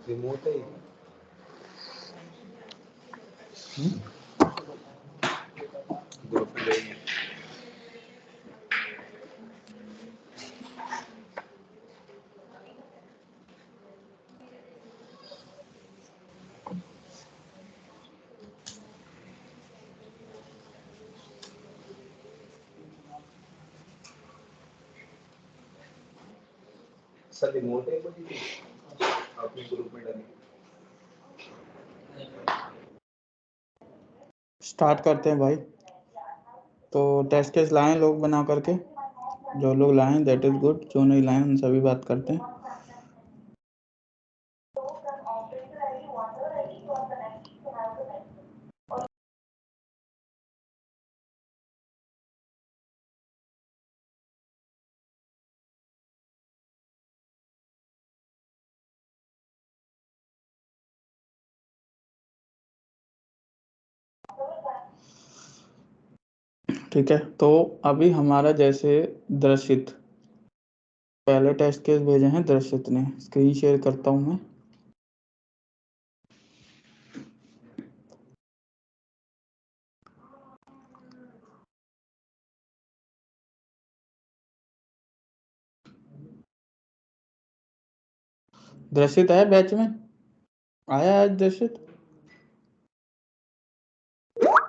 Remote है sir, remote है आपने ग्रुप में डाली। स्टार्ट करते हैं भाई। तो टेस्ट केस लाएं लोग बना करके, जो लोग लाएं दैट इज गुड, जो नहीं लाएं उनसे भी बात करते हैं। ठीक है, तो अभी हमारा जैसे दर्शित पहले टेस्ट केस भेजे हैं, दर्शित ने, स्क्रीन शेयर करता हूं मैं। दर्शित है बैच में, आया आज दर्शित?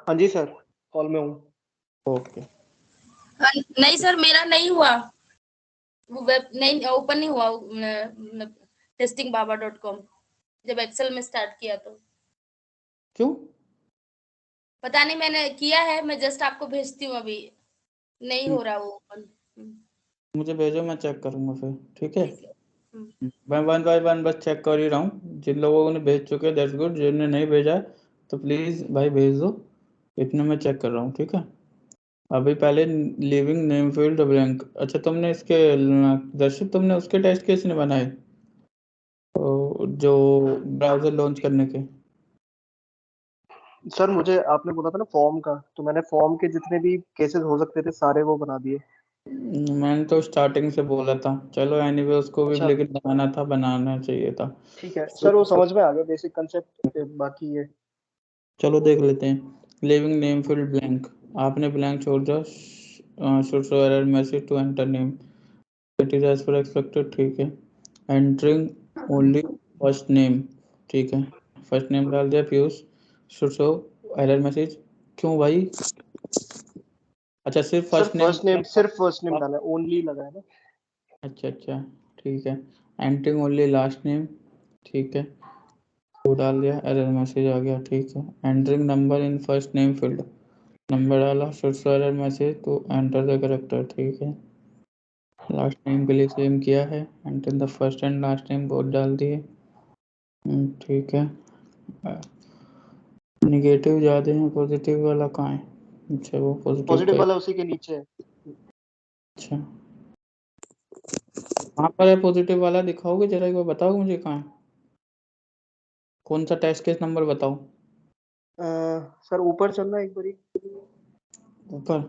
हाँ जी सर, कॉल में हूँ। ओके, नहीं सर, मेरा नहीं हुआ, वो वेब नहीं ओपन नहीं हुआ testingbaba.com जब एक्सेल में स्टार्ट किया तो। क्यों? पता नहीं, मैंने किया है, मैं जस्ट आपको भेजती हूँ अभी, नहीं हो रहा वो ओपन। मुझे भेजो, मैं चेक करूंगा फिर। ठीक है, ठीक है। मैं वन बाय वन बस चेक कर ही रहा हूँ। जिन लोगों ने भेज चुके हैं दैट्स गुड, जिन्होंने नहीं भेजा है तो प्लीज भाई भेज दो, इतना मैं चेक कर रहा हूँ। ठीक है, अभी पहले लिविंग नेम फील्ड ब्लैंक। अच्छा, तुमने इसके दर्शित तुमने उसके टेस्ट केस नहीं बनाए तो जो ब्राउजर लॉन्च करने के? सर मुझे आपने बोला था ना फॉर्म का, तो मैंने फॉर्म के जितने भी केसेस हो सकते थे सारे वो बना दिए। मैंने तो स्टार्टिंग से बोला था। चलो एनीवे, उसको भी अच्छा। लेकिन बनाना चाहिए था। ठीक है सर, वो समझ में आ गया बेसिक कंसेप्ट, बाकी ये चलो देख लेते हैं। लिविंग नेम फील्ड ब्लैंक, आपने ब्लैंक छोड़ दिया। should show error message to enter name, it is as per expected। ठीक है, एंटरिंग ओनली फर्स्ट नेम। ठीक है, फर्स्ट नेम डाल दिया Piyush. should show error message, क्यों भाई? अच्छा, सिर्फ सर फर्स्ट नेम, सिर्फ फर्स्ट नेम डाला है, ओनली लगा है ना। अच्छा ठीक है। एंटरिंग ओनली लास्ट नेम, ठीक है, वो डाल दिया, एरर मैसेज आ गया। ठीक है, entering number in first name field, number डाला, should show error message to enter the character। ठीक है, लास्ट नेम के लिए सेम किया है, enter the first and last name both डाल दिए। ठीक है, निगेटिव ज़्यादा है, पॉजिटिव वाला कहाँ है? अच्छा, वो पॉजिटिव वाला उसी के नीचे है। अच्छा, कहाँ पर है पॉजिटिव वाला? दिखाओगे जरा एक बार, बताओ मुझे कहाँ है, कौन सा टेस्ट केस नंबर बताओ। सर ऊपर चलना एक बारी। ऊपर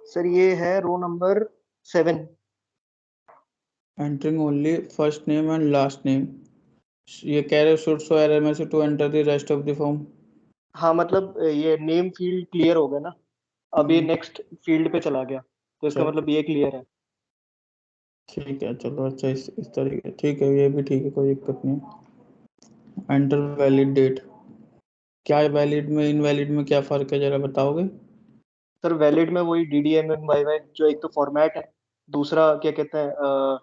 सर ये है row number 7। Entering only first name and last name, ये कह रहे should show error message to enter the rest of the form. हाँ मतलब ये नेम फील्ड क्लियर हो गया ना, अब ये नेक्स्ट फील्ड पे चला गया, तो इसका मतलब ये क्लियर है। ठीक है, चलो अच्छा, इस तरीके, ठीक है, ये भी ठीक है, कोई दिक्कत नहीं। एंटर वैलिड डेट, क्या वैलिड में इनवैलिड में क्या फर्क है, जरा बताओगे? सर वैलिड में वही DDMMYY जो एक तो फॉर्मेट है, दूसरा क्या कहते हैं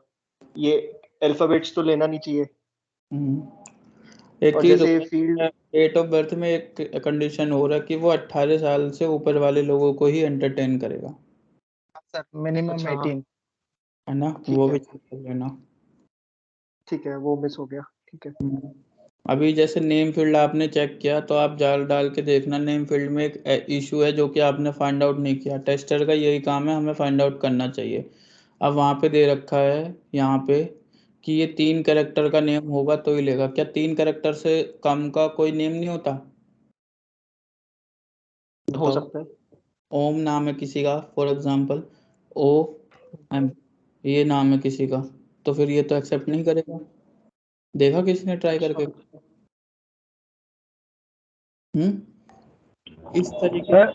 ये अल्फाबेट्स तो लेना नहीं चाहिए। एक और चीज जैसे फील्ड डेट ऑफ बर्थ में एक कंडीशन हो रहा है कि वो 18 साल से ऊपर वाले लोगों को ही एंटरटेन करेगा, सर मिनिमम अच्छा हाँ 18। है ना? ठीक वो है भी चेक कर लेना। ठीक है, वो मिस हो गया। ठीक है अभी जैसे नेम फील्ड आपने चेक किया तो आप डाल के देखना, नेम फील्ड में एक इशू है जो कि आपने फाइंड आउट नहीं किया। टेस्टर का यही काम है, हमें फाइंड आउट करना चाहिए। अब वहाँ पे दे रखा है यहाँ पे कि ये 3 कैरेक्टर का नेम होगा तो ही लेगा। क्या 3 कैरेक्टर से कम का कोई नेम नहीं होता? हो बताओ। सकता है। ओम नाम है किसी का, फॉर एग्जांपल ओ एम, ये नाम है किसी का, तो फिर ये तो एक्सेप्ट नहीं करेगा। देखा किसी ने ट्राई करके? इस तरीके सर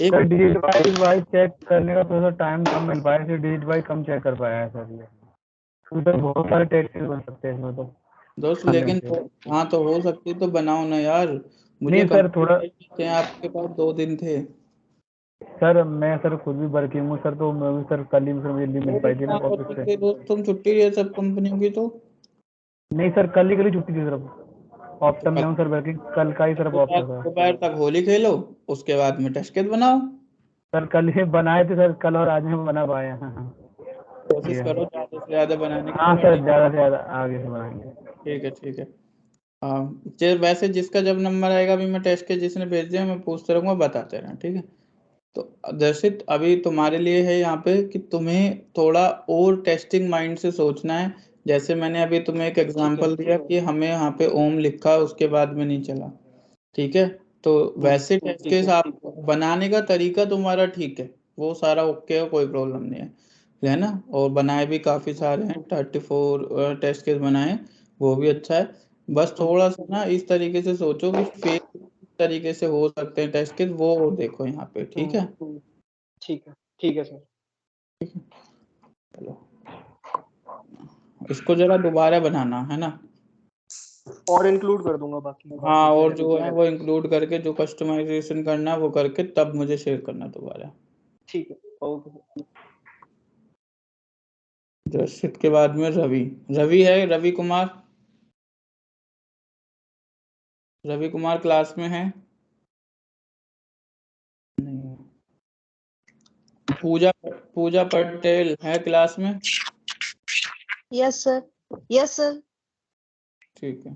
एक सर डिजिट वाइज चेक करने का थोड़ा सा टाइम कम मिल पाया, इसलिए डिजिट वाइज कम चेक कर पाया है सर ये। उधर बहुत सारे टेक्स्ट बन सकते हैं इसमें तो। दोस्त, लेकिन तो हाँ तो हो सकती तो बनाओ ना यार। मुझे नहीं सर थोड़ा, कंप्लीट हैं, आपके पास 2 दिन थे। सर मैं सर खुद भी वर्किंग हूँ सर, तो मैं भी सर कल ही सर मुझे लीव मिल पाई थी ना ऑफिस से। दोस्त तुम छुट्टी है सब कंपनियों की तो नहीं सर कल ही छुट्टी थी सिर्फ, ऑप्शन में कल हूँ सर वर्किंग, कल का ही सिर्फ ऑफ दोपहर था। दोपहर तक होली खेलो, उसके बाद में टेस्ट केस बनाओ। सर कल ही बनाए थे सर, कल और आज में बना पाए हैं। हाँ कोशिश करो ज़्यादा से ज़्यादा बनाने की, हाँ तुम्हें सर ज़्यादा से ज़्यादा आगे से बनाएंगे। ठीक है ठीक है। हाँ वैसे जिसका जब नंबर आएगा, अभी मैं टेस्ट के जिसने भेज दिया मैं पूछते रहूँगा, बताते रहना, ठीक है? तो दर्शित अभी तुम्हारे लिए है यहाँ पे कि तुम्हें थोड़ा और टेस्टिंग माइंड से सोचना है। जैसे मैंने अभी तुम्हें एक ठीक है एग्जांपल दिया कि हमें यहाँ पे ओम लिखा, उसके बाद में नहीं चला, ठीक है? तो वैसे टेस्ट केस आप बनाने का तरीका तुम्हारा ठीक है, वो सारा ओके है, कोई प्रॉब्लम नहीं है ना? और बनाए भी काफ़ी सारे हैं, 34 टेस्ट केस बनाए, वो भी अच्छा है। बस थोड़ा सा ना इस तरीके से सोचो कि फेक तरीके से हो सकते हैं टेस्ट केस, वो देखो यहाँ पे, ठीक है? ठीक है सर। चलो इसको जरा दोबारा बनाना है ना। और इंक्लूड कर दूंगा बाकी। हाँ और जो है वो इंक्लूड करके, जो कस्टमाइजेशन करना है वो करके तब मुझे शेयर करना दोबारा। ठीक है ओके। दर्शित के बाद में रवि, रवि है, रवि कुमार, रवि कुमार क्लास में है? नहीं। पूजा, पूजा पटेल है क्लास में? Yes sir, yes sir. ठीक है।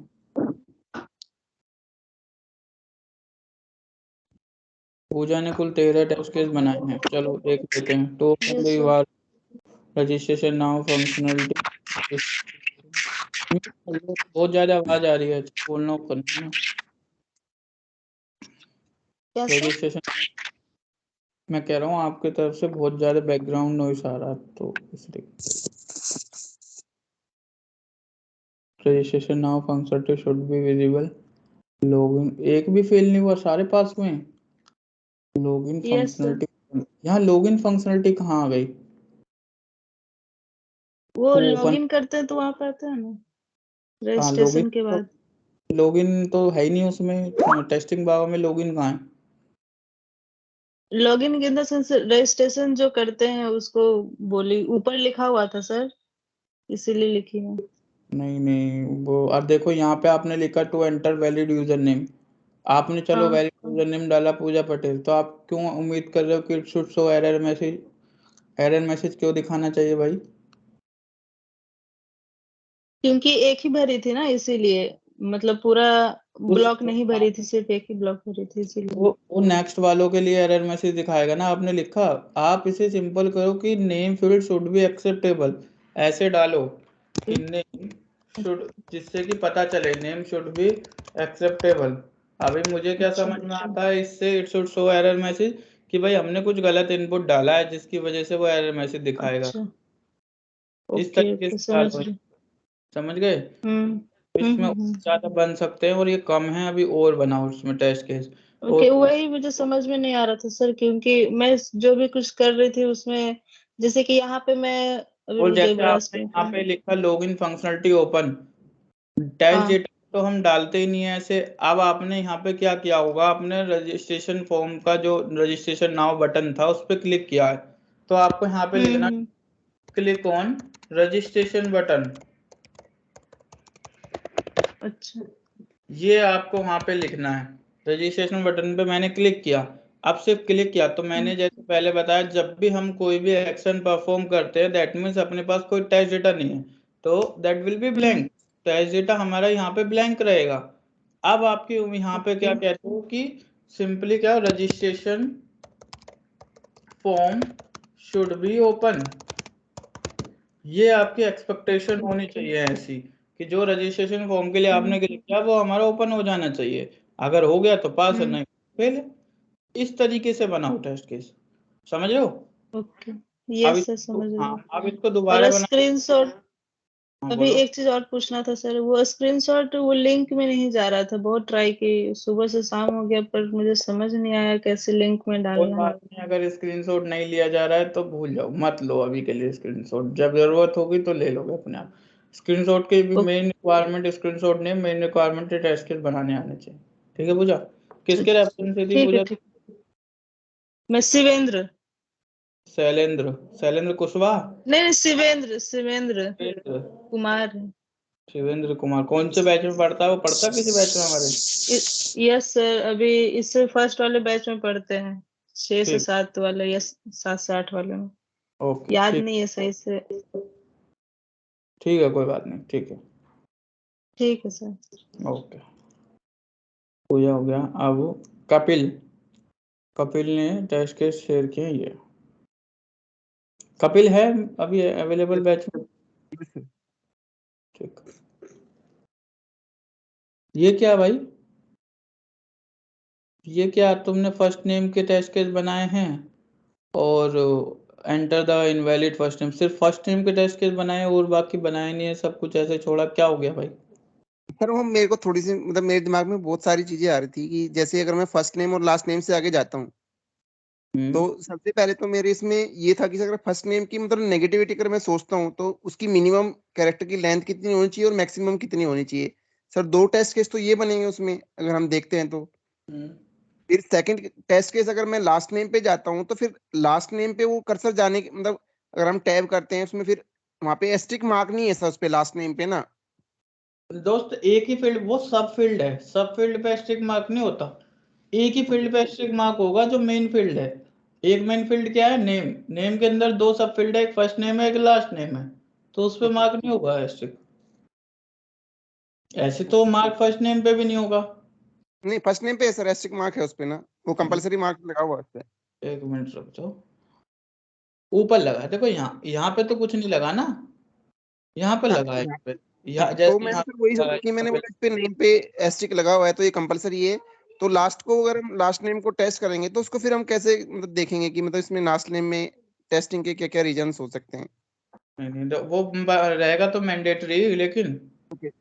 पूजा ने कुल 13 टेस्ट केस बनाए हैं, चलो देख लेते हैं। तो Yes, sir. Registration now functionality, बहुत ज्यादा आवाज आ रही है, बोलना करना ना। Yes, sir. रजिस्ट्रेशन, मैं कह रहा हूँ आपकी तरफ से बहुत ज्यादा बैकग्राउंड नॉइस आ रहा है, तो इसलिए registration now functionality should be visible. Login एक भी फेल नहीं हुआ, सारे पास में। Login Yes, sir. फंक्शनलिटी, यहाँ लॉगिन फंक्शनलिटी कहाँ आ गई? वो टू ओपन, लॉगिन करते हैं तो वहां पे आता है ना हाँ रजिस्ट्रेशन के बाद। लॉगिन तो है ही नहीं उसमें, टेस्टिंग बाग में लॉगिन कहाँ है? लॉगिन के अंदर सेंस रजिस्ट्रेशन जो करते हैं उसको बोली ऊपर लिखा हुआ था सर, इसीलिए लिखी है। नहीं नहीं, वो अब देखो यहाँ पे आपने लिखा to enter valid user name, आपने चलो हाँ वैलिड यूजर नेम डाला पूजा पटेल, तो आप क्यों उम्मीद कर रहे हो कि it should show error message? Error message क्यों दिखाना चाहिए भाई? क्योंकि एक ही भरी थी ना, इसीलिए मतलब पूरा ब्लॉक नहीं भरी थी, सिर्फ एक ही ब्लॉक भरी थी इसीलिए। वो नेक्स्ट वालों के लिए एरर मैसेज दिखाएगा ना। आपने लिखा, आप इसे सिंपल करो कि name field should be acceptable, ऐसे डालो कि नेम शुड, जिससे कि पता चले नेम शुड बी एक्सेप्टेबल। अभी मुझे क्या अच्छा, समझ में आता है इससे, it should show error message कि भाई हमने कुछ गलत इनपुट डाला है जिसकी वजह से वो एरर मैसेज दिखाएगा। अच्छा, इस ओके तरीके ओके, से समझ डालो, रही। समझ गए? हम्म इसमें ज्यादा बन सकते हैं और ये कम है, अभी और बनाओ उसमें टेस्ट केस। ओके, वही मुझे समझ में नहीं आ रहा था सर, क्योंकि मैं जो भी कुछ कर रही थी उसमें, जैसे कि यहाँ पे मैं अभी और जैसे देवराज आपने पे यहाँ पे लिखा लॉगिन फंक्शनलिटी ओपन, टेस्ट हाँ डेटा तो हम डालते ही नहीं है ऐसे। अब आपने यहाँ पे क्या किया होगा, आपने रजिस्ट्रेशन फॉर्म का जो रजिस्ट्रेशन नाउ बटन था उस पर क्लिक किया है, तो आपको यहाँ पे लिखना क्लिक ऑन रजिस्ट्रेशन बटन। अच्छा। ये आपको वहां पे लिखना है। रजिस्ट्रेशन बटन पे मैंने क्लिक किया। अब सिर्फ क्लिक किया तो मैंने जैसे पहले बताया, जब भी हम कोई भी एक्शन परफॉर्म करते हैं दैट मीन्स अपने पास कोई टेस्ट डेटा नहीं है, तो that will be blank. Test data हमारा यहाँ पे ब्लैंक रहेगा। अब आपकी यहाँ पे क्या कहते हो कि सिंपली क्या, registration form should be open. ये आपकी एक्सपेक्टेशन होनी चाहिए ऐसी कि जो रजिस्ट्रेशन फॉर्म के लिए आपने क्लिक किया वो हमारा ओपन हो जाना चाहिए। अगर हो गया तो पास है, नहीं फेल है। इस तरीके से बनाओ टेस्ट केस, समझ रहे हो? ओके, अब यस सर, इसको, समझ रही हाँ, हूँ। अब इसको दोबारा और बना। स्क्रीनशॉट, हाँ, अभी बोलो। एक चीज और पूछना था सर, वो स्क्रीनशॉट वो लिंक में नहीं जा रहा था, बहुत ट्राई की, सुबह से शाम हो गया पर मुझे समझ नहीं आया कैसे लिंक में कोई डालना है। बात नहीं, अगर स्क्रीनशॉट नहीं लिया जा रहा है तो भूल जाओ, मत लो अभी के लिए स्क्रीनशॉट। जब जरूरत होगी तो ले लोगे अपने आप। स्क्रीनशॉट की भी मेन रिक्वायरमेंट स्क्रीनशॉट नहीं, मेन रिक्वायरमेंट टेस्ट केस बनाने आने चाहिए। ठीक है पूजा? किसके रेफरेंस से थी ठीक है, पूजा? ठीक। मैं शिवेंद्र, शैलेंद्र, शैलेंद्र कुशवाहा? नहीं शिवेंद्र, शिवेंद्र शिवेंद्र, कुमार। शिवेंद्र कुमार कौन से बैच में पढ़ता है? वो पढ़ता है किसी बैच में हमारे? यस सर, अभी इससे फर्स्ट वाले बैच में पढ़ते हैं, 6 से ठीक, 7 वाले या 7 से 8 वाले में। ओके, याद ठीक, नहीं है सही से। ठीक है, कोई बात नहीं, ठीक है, ठीक है सर। ओके। पूजा हो गया। अब कपिल, कपिल ने टेस्ट केस शेयर किए। ये कपिल है अभी अवेलेबल बैच में? ठीक। ये क्या भाई, ये क्या तुमने फर्स्ट नेम के टेस्ट केस बनाए हैं और enter the invalid first name, सिर्फ फर्स्ट नेम के टेस्ट केस बनाए और बाकी बनाए नहीं है, सब कुछ ऐसे छोड़ा, क्या हो गया भाई? सर वो मेरे को थोड़ी सी मतलब मेरे दिमाग में बहुत सारी चीजें आ रही थी कि जैसे अगर मैं फर्स्ट नेम और लास्ट नेम से आगे जाता हूँ तो सबसे पहले तो मेरे इसमें ये था कि अगर फर्स्ट नेम की मतलब नेगेटिविटी अगर मैं सोचता हूँ तो उसकी मिनिमम कैरेक्टर की लेंथ कितनी होनी चाहिए और मैक्सिमम कितनी होनी चाहिए। सर 2 टेस्ट केस तो ये बनेंगे उसमें अगर हम देखते हैं तो। फिर सेकंड टेस्ट केस अगर मैं लास्ट नेम पे जाता हूँ तो फिर लास्ट नेम पे वो कर्सर जाने के मतलब अगर हम टैब करते हैं उसमें फिर वहां पे एस्ट्रिक मार्क नहीं है सर उस पे लास्ट नेम पे ना। दोस्त एक ही फील्ड, वो सब फील्ड है, सब फील्ड पे स्टिक मार्क नहीं होता। एक ही फील्ड पे स्टिक मार्क होगा जो मेन फील्ड है। एक मेन फील्ड क्या है? नेम। नेम के अंदर 2 सब फील्ड है, एक फर्स्ट नेम है, एक लास्ट नेम है, तो उस पर मार्क नहीं होगा स्टिक। ऐसे तो मार्क फर्स्ट नेम पे भी नहीं होगा। नहीं फर्स्ट नेम पे सर एस्ट्रिक मार्क है उस पे ना, वो कंपलसरी मार्क लगा हुआ है उस पे। एक मिनट रुक जाओ, ऊपर लगा है, देखो यहाँ, यहाँ पे तो कुछ नहीं लगा ना, यहाँ पे हाँ लगा है, यहाँ यहाँ पे, हाँ, तो जैसे मैंने यहाँ फिर वही लगा है, सोचा कि यहाँ मैंने पे। बोला इस पे नेम पे एस्ट्रिक लगा हुआ है तो ये कंपलसरी है। तो लास्ट को अगर हम लास्ट नेम को टेस्ट करेंगे तो उसको फिर हम कैसे मतलब देखेंगे कि मतलब इसमें लास्ट नेम में टेस्टिंग के क्या क्या रीजंस हो सकते हैं। नहीं, तो वो रहेगा तो मैंडेटरी, लेकिन ओके।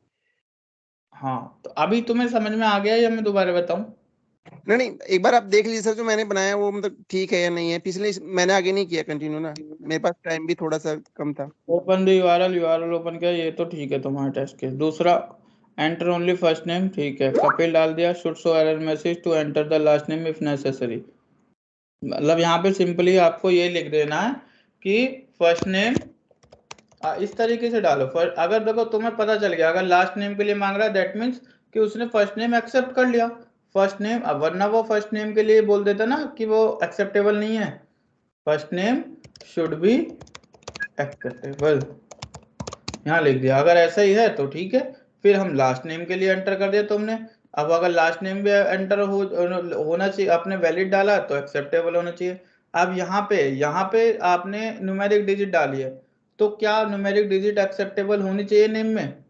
हाँ, तो अभी तुम्हें समझ में आ गया या मैं दोबारा बताऊं? नहीं नहीं एक बार आप देख लीजिए सर जो मैंने बनाया वो मतलब ठीक है या नहीं है, पिछले मैंने आगे नहीं किया कंटिन्यू ना, मेरे पास टाइम भी थोड़ा सा कम था। Open the URL, URL open किया, ये तो ठीक है तुम्हारा टेस्ट केस। दूसरा, एंटर ओनली फर्स्ट नेम, ठीक है, कपिल डाल दिया। Should show error message to enter the last name if necessary. मतलब यहाँ पे सिंपली आपको ये लिख देना है कि फर्स्ट नेम इस तरीके से डालो। अगर देखो तुम्हें पता चल गया, अगर लास्ट नेम के लिए मांग रहा है दैट मीन्स कि उसने फर्स्ट नेम एक्सेप्ट कर लिया। फर्स्ट नेम, अब वरना वो फर्स्ट नेम के लिए बोल देता ना कि वो एक्सेप्टेबल नहीं है। First name should be acceptable, यहाँ लिख दिया। अगर ऐसा ही है तो ठीक है, फिर हम लास्ट नेम के लिए एंटर कर दिया तुमने। अब अगर लास्ट नेम भी एंटर होना चाहिए, आपने वैलिड डाला तो एक्सेप्टेबल होना चाहिए। अब यहाँ पे आपने न्यूमेरिक डिजिट डाली है, तो क्या न्यूमेरिक डिजिट एक्सेप्टेबल होनी चाहिए नेम में?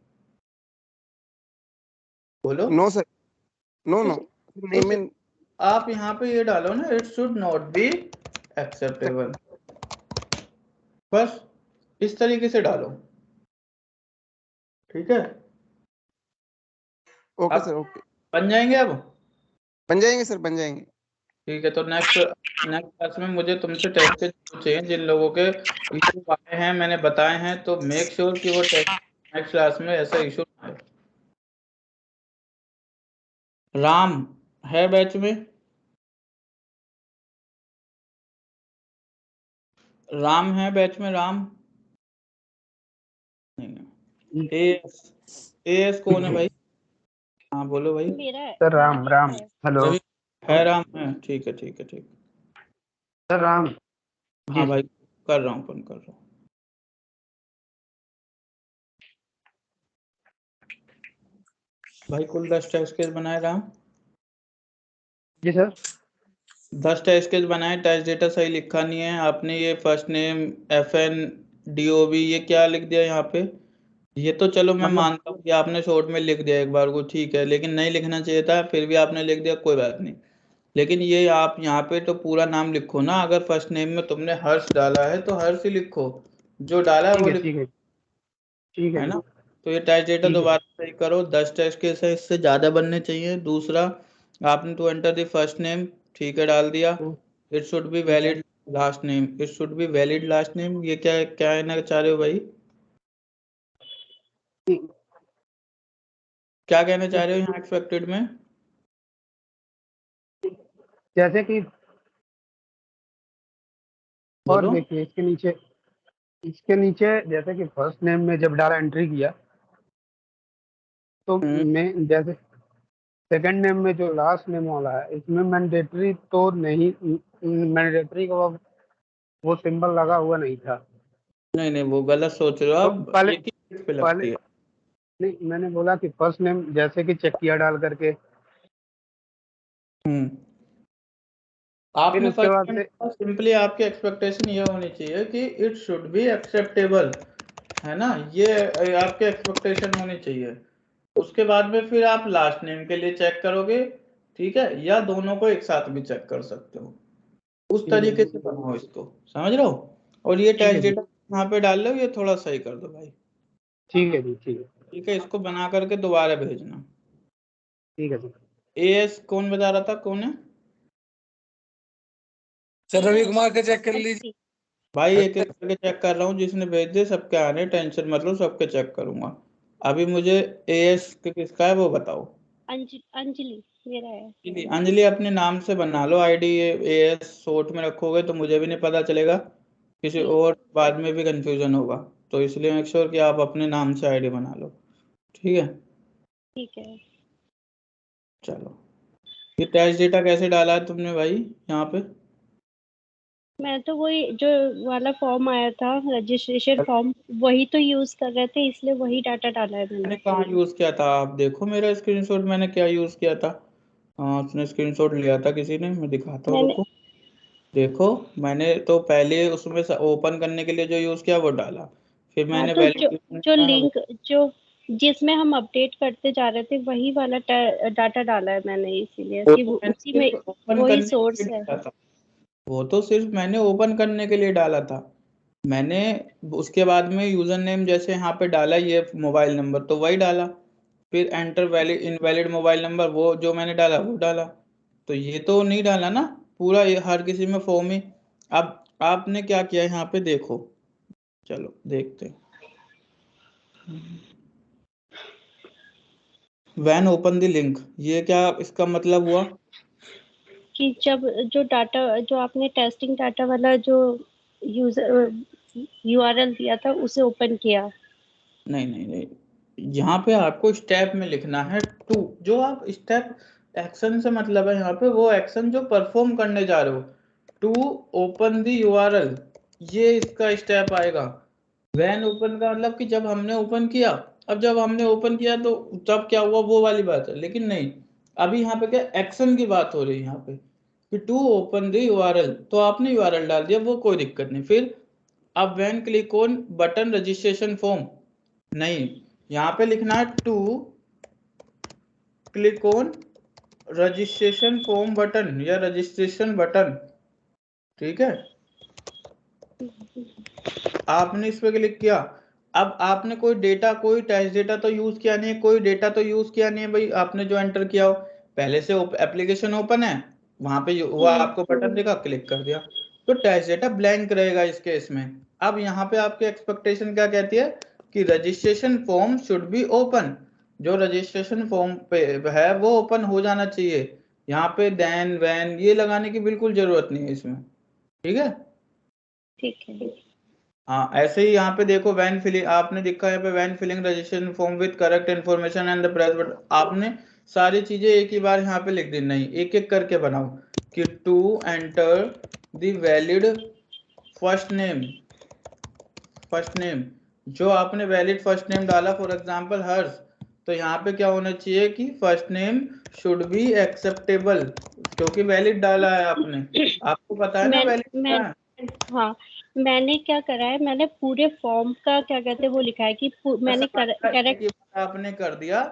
बोलो। नो सर, नो नो तो नेम में आप यहाँ पे ये डालो ना, it should not be acceptable, बस इस तरीके से डालो, ठीक है? ओके अब सर ओके। बन जाएंगे अब? बन जाएंगे सर बन जाएंगे। ठीक है, तो नेक्स्ट नेक्स्ट क्लास में मुझे तुमसे टेस्ट के चाहिए जिन लोगों के इशू आए हैं, मैंने बताए हैं, तो मेक श्योर कि वो टेस्ट नेक्स्ट क्लास में ऐसा इशू ना आए। राम है बैच में? राम है बैच में? राम नहीं। एएस कौन है भाई? हाँ बोलो भाई। सर राम राम हेलो रवि है? राम है, ठीक है ठीक है ठीक। सर राम हाँ भाई कर रहा हूँ, फोन कर रहा हूँ। भाई कुल 10 टेस्ट केस बनाए राम? जी सर 10 टेस्ट केस बनाए, टेस्ट डेटा सही लिखा नहीं है आपने। ये फर्स्ट नेम FN DOB ये क्या लिख दिया यहाँ पे? ये तो चलो मैं मतलब मानता हूँ कि आपने शॉर्ट में लिख दिया एक बार को, ठीक है, लेकिन नहीं लिखना चाहिए था, फिर भी आपने लिख दिया, कोई बात नहीं। लेकिन ये आप यहाँ पे तो पूरा नाम लिखो ना। अगर फर्स्ट नेम में तुमने हर्ष डाला है तो हर्ष ही लिखो, जो डाला है ठीक वो है लिखो, ठीक है ठीक है है जी ना। तो ये टेस्ट डेटा ठीक है दोबारा सही करो। 10 टेस्ट केस है, इससे ज्यादा बनने चाहिए। दूसरा, आपने to enter the first name, ठीक है, डाल दिया। तो इट शुड बी ठीक है valid last name, it should be valid last name, ये क्या क्या कहना चाह रहे हो भाई? ठीक- क्या कहना चाह रहे हो यहाँ एक्सपेक्टेड में? जैसे कि और बोलो। देखिए इसके नीचे जैसे कि फर्स्ट नेम में जब डाला एंट्री किया तो हम्म, मैं जैसे सेकंड नेम में जो लास्ट नेम वाला है इसमें मैंडेटरी तो नहीं, मैंडेटरी का वो सिंबल लगा हुआ नहीं था। नहीं नहीं, वो गलत सोच रहे हो तो आप, पहले एक ही पे पहले लगती है। नहीं, मैंने बोला कि फर्स्ट नेम जैसे कि चेक किया डाल करके हम्म, फिर आपने उसके फर्स्ट बाद टाइम से सिंपली आपकी एक्सपेक्टेशन ये होनी चाहिए कि इट शुड बी एक्सेप्टेबल, है ना, ये आपके एक्सपेक्टेशन होनी चाहिए। उसके बाद में फिर आप लास्ट नेम के लिए चेक करोगे, ठीक है, या दोनों को एक साथ भी चेक कर सकते हो। उस ठीक है तरीके जी से बनाओ इसको, समझ रहे हो। और ये ठीक है टेक्स्ट जी डेटा यहाँ पे डाल लो, ये थोड़ा सही कर दो भाई, ठीक है जी ठीक है ठीक है। इसको बना करके दोबारा भेजना। ठीक है जी एएस कौन बता रहा था, कौन है सर रवि कुमार के चेक कर लीजिए। भाई? एक एक करके चेक कर रहा हूँ, जिसने भेज दिए सबके आ रहे हैं, टेंशन मत लो, सबके चेक करूंगा। अभी मुझे एएस किसका है वो बताओ। अंजलि मेरा है। अंजलि, अंजलि अपने नाम से बना लो आईडी। एएस शॉर्ट में रखोगे तो मुझे भी नहीं पता चलेगा, किसी ठीक और बाद में भी कंफ्यूजन होगा। तो इसलिए मेक श्योर कि आप अपने नाम से आईडी बना लो, ठीक है। ठीक है। चलो, ये टेस्ट डेटा कैसे डाला है तुमने भाई यहाँ पे? मैं तो वही जो वाला फॉर्म आया था रजिस्ट्रेशन फॉर्म वही तो यूज कर रहे थे, इसलिए वही डाटा डाला है मैंने मैंने। कहाँ यूज किया था? आप देखो मेरा स्क्रीनशॉट, मैंने क्या यूज किया था। हाँ, उसने स्क्रीनशॉट लिया था किसी ने, मैं दिखाता हूँ, मैंने रुको। देखो, मैंने तो पहले उसमें ओपन करने के लिए जो यूज किया वो डाला, फिर हाँ मैंने तो वैलिडेशन जो का लिंक जो जिसमें हम अपडेट करते जा रहे थे वही वाला डाटा डाला है मैंने, इसीलिए वो कि तो मैंने उसी में सिर्फ ओपन वही करने के सोर्स लिए है। डाला था, वो तो सिर्फ मैंने ओपन करने के लिए डाला था मैंने। उसके बाद में यूजर नेम जैसे यहाँ पे डाला, ये मोबाइल नंबर तो वही डाला, फिर enter valid invalid mobile number वो जो मैंने डाला वो डाला। तो ये तो नहीं डाला ना पूरा, ये हर किसी में फॉर्म ही। अब आपने क्या किया यहाँ पे देखो, चलो देखते हैं। वैन ओपन द लिंक, ये क्या इसका मतलब हुआ? कि जब जो डाटा जो आपने टेस्टिंग डाटा वाला जो यूजर यूआरएल दिया था उसे ओपन किया। नहीं नहीं नहीं, यहाँ पे आपको स्टेप में लिखना है टू। जो आप स्टेप एक्शन से मतलब है यहाँ पे, वो एक्शन जो परफॉर्म करने जा रहे हो, टू ओपन दी यूआरएल, ये इसका स्टेप आएगा। वैन ओपन का मतलब कि जब हमने ओपन किया। अब जब हमने ओपन किया तो तब क्या हुआ वो वाली बात है, लेकिन नहीं, अभी यहाँ पे क्या एक्शन की बात हो रही है यहाँ पे, कि टू ओपन दी यूआरएल, तो आपने यूआरएल डाल दिया, वो कोई दिक्कत नहीं। फिर अब when click on button registration form, नहीं, यहाँ पे लिखना है to click on registration form button या रजिस्ट्रेशन बटन, ठीक है। आपने इस पे क्लिक किया। अब आपने कोई डेटा, कोई टेस्ट डेटा तो यूज किया नहीं है, कोई डेटा तो यूज किया नहीं है भाई, आपने जो एंटर किया हो पहले से एप्लीकेशन ओपन है, वहां पे वो आपको बटन दिखा, क्लिक कर दिया, तो टेस्ट डेटा ब्लैंक रहेगा इस केस में। अब यहाँ पे आपकी एक्सपेक्टेशन क्या कहती है कि registration form should be open, जो रजिस्ट्रेशन फॉर्म पे है वो ओपन हो जाना चाहिए। यहाँ पे देन वैन ये लगाने की बिल्कुल जरूरत नहीं है इसमें, ठीक है। ठीक है। हाँ ऐसे ही यहाँ पे देखो वैन फिलिंग आपने देखा है, यहाँ पे when filling registration form with correct information and the press button, आपने सारी चीजें एक ही बार यहाँ पे लिख दी, नहीं एक एक करके बनाओ कि to enter the valid first name, जो आपने वैलिड फर्स्ट नेम डाला फॉर एग्जांपल हर्ष, तो यहाँ पे क्या होना चाहिए कि first name should be acceptable, क्योंकि वैलिड डाला है आपने, आपको पता है ना वैलिड क्या है। हाँ मैंने क्या करा है, मैंने पूरे फॉर्म का क्या कहते हैं वो लिखा है कि मैंने करेक्ट आपने कर दिया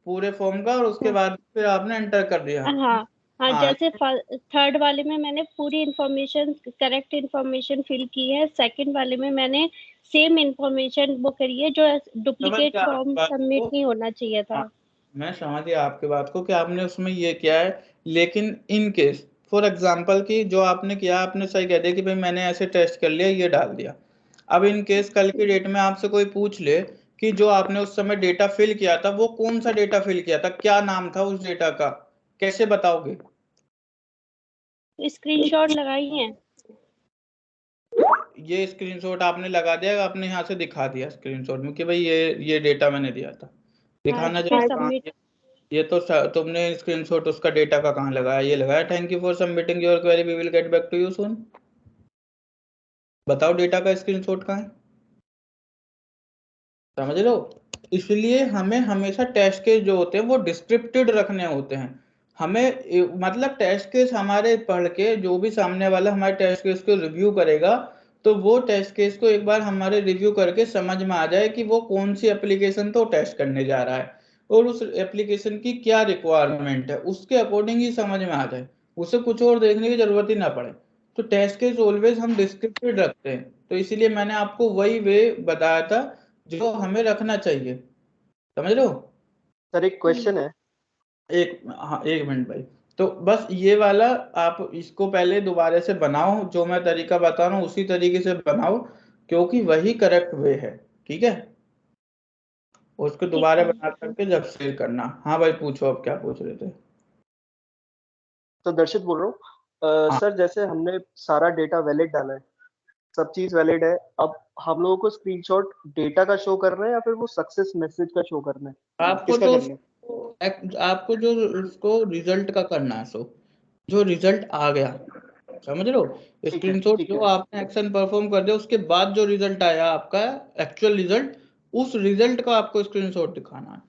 पूरे फॉर्म का और उसके बाद फिर आपने एंटर कर दिया। हाँ हाँ, हाँ, जैसे थर्ड वाले में मैंने पूरी इंफॉर्मेशन करेक्ट इंफॉर्मेशन फिल की है, सेकंड वाले में मैंने सेम इंफॉर्मेशन वो करी है, जो डुप्लीकेट समझ फॉर्म गया सबमिट नहीं होना चाहिए था। हाँ, मैं समझ गया आपकी बात को कि आपने उसमें ये किया है, लेकिन इन केस फॉर एग्जांपल की जो आपने किया आपने सही कह दिया कि भाई मैंने ऐसे टेस्ट कर लिया ये डाल दिया। अब इन केस कल की डेट में आपसे कोई पूछ ले कि जो आपने उस समय डेटा फिल किया था वो कौन सा डेटा फिल किया था, क्या नाम था उस डेटा का, कैसे बताओगे? स्क्रीनशॉट लगाई है, ये स्क्रीनशॉट आपने लगा दिया, आपने यहाँ से दिखा दिया स्क्रीनशॉट में कि भाई ये डेटा मैंने दिया था, दिखाना फिर चाहिए। सबमिट। ये तो तुमने स्क्रीनशॉट उसका डेटा का कहाँ लगाया, ये लगाया thank you for submitting your query we will get back to you soon. बताओ डेटा का स्क्रीनशॉट कहाँ है, समझ लो। इसलिए हमें हमेशा टेस्ट केस जो होते हैं वो डिस्क्रिप्टेड रखने होते हैं। हमें मतलब टेस्ट केस हमारे पढ़ के जो भी सामने वाला हमारे टेस्ट केस को रिव्यू करेगा तो वो टेस्ट केस को एक बार हमारे रिव्यू करके समझ में आ जाए कि वो कौन सी एप्लीकेशन तो टेस्ट करने जा रहा है और उस एप्लीकेशन की क्या रिक्वायरमेंट है उसके अकॉर्डिंग ही समझ में आ जाए, उसे कुछ और देखने की जरूरत ही ना पड़े। तो टेस्ट केस ऑलवेज हम डिस्क्रिप्टेड रखते हैं, तो इसीलिए मैंने आपको वही वे बताया था जो हमें रखना चाहिए, समझ लो। सर एक क्वेश्चन है। हाँ एक मिनट भाई, तो बस ये वाला आप इसको पहले दोबारा से बनाओ, जो मैं तरीका बता रहा हूँ उसी तरीके से बनाओ क्योंकि वही करेक्ट वे है, ठीक है। उसको दोबारा बना करके जब शेयर करना। हाँ भाई पूछो, अब क्या पूछ रहे थे? तो दर्शित बोल रहा हूँ हाँ सर, जैसे हमने सारा डेटा वैलिड डाला है, सब चीज वैलिड है, अब हम लोगों को स्क्रीनशॉट डेटा का शो करना है या फिर वो सक्सेस मैसेज का शो करना है, आपको किसका तो करना है? आपको जो उसको रिजल्ट का करना है, सो जो रिजल्ट आ गया, समझ लो। ठीक है स्क्रीनशॉट ठीक जो है आपने एक्शन परफॉर्म कर दिया उसके बाद जो रिजल्ट आया आपका एक्चुअल रिजल्ट, उस रिजल्ट का आपको स्क्रीनशॉट दिखाना है।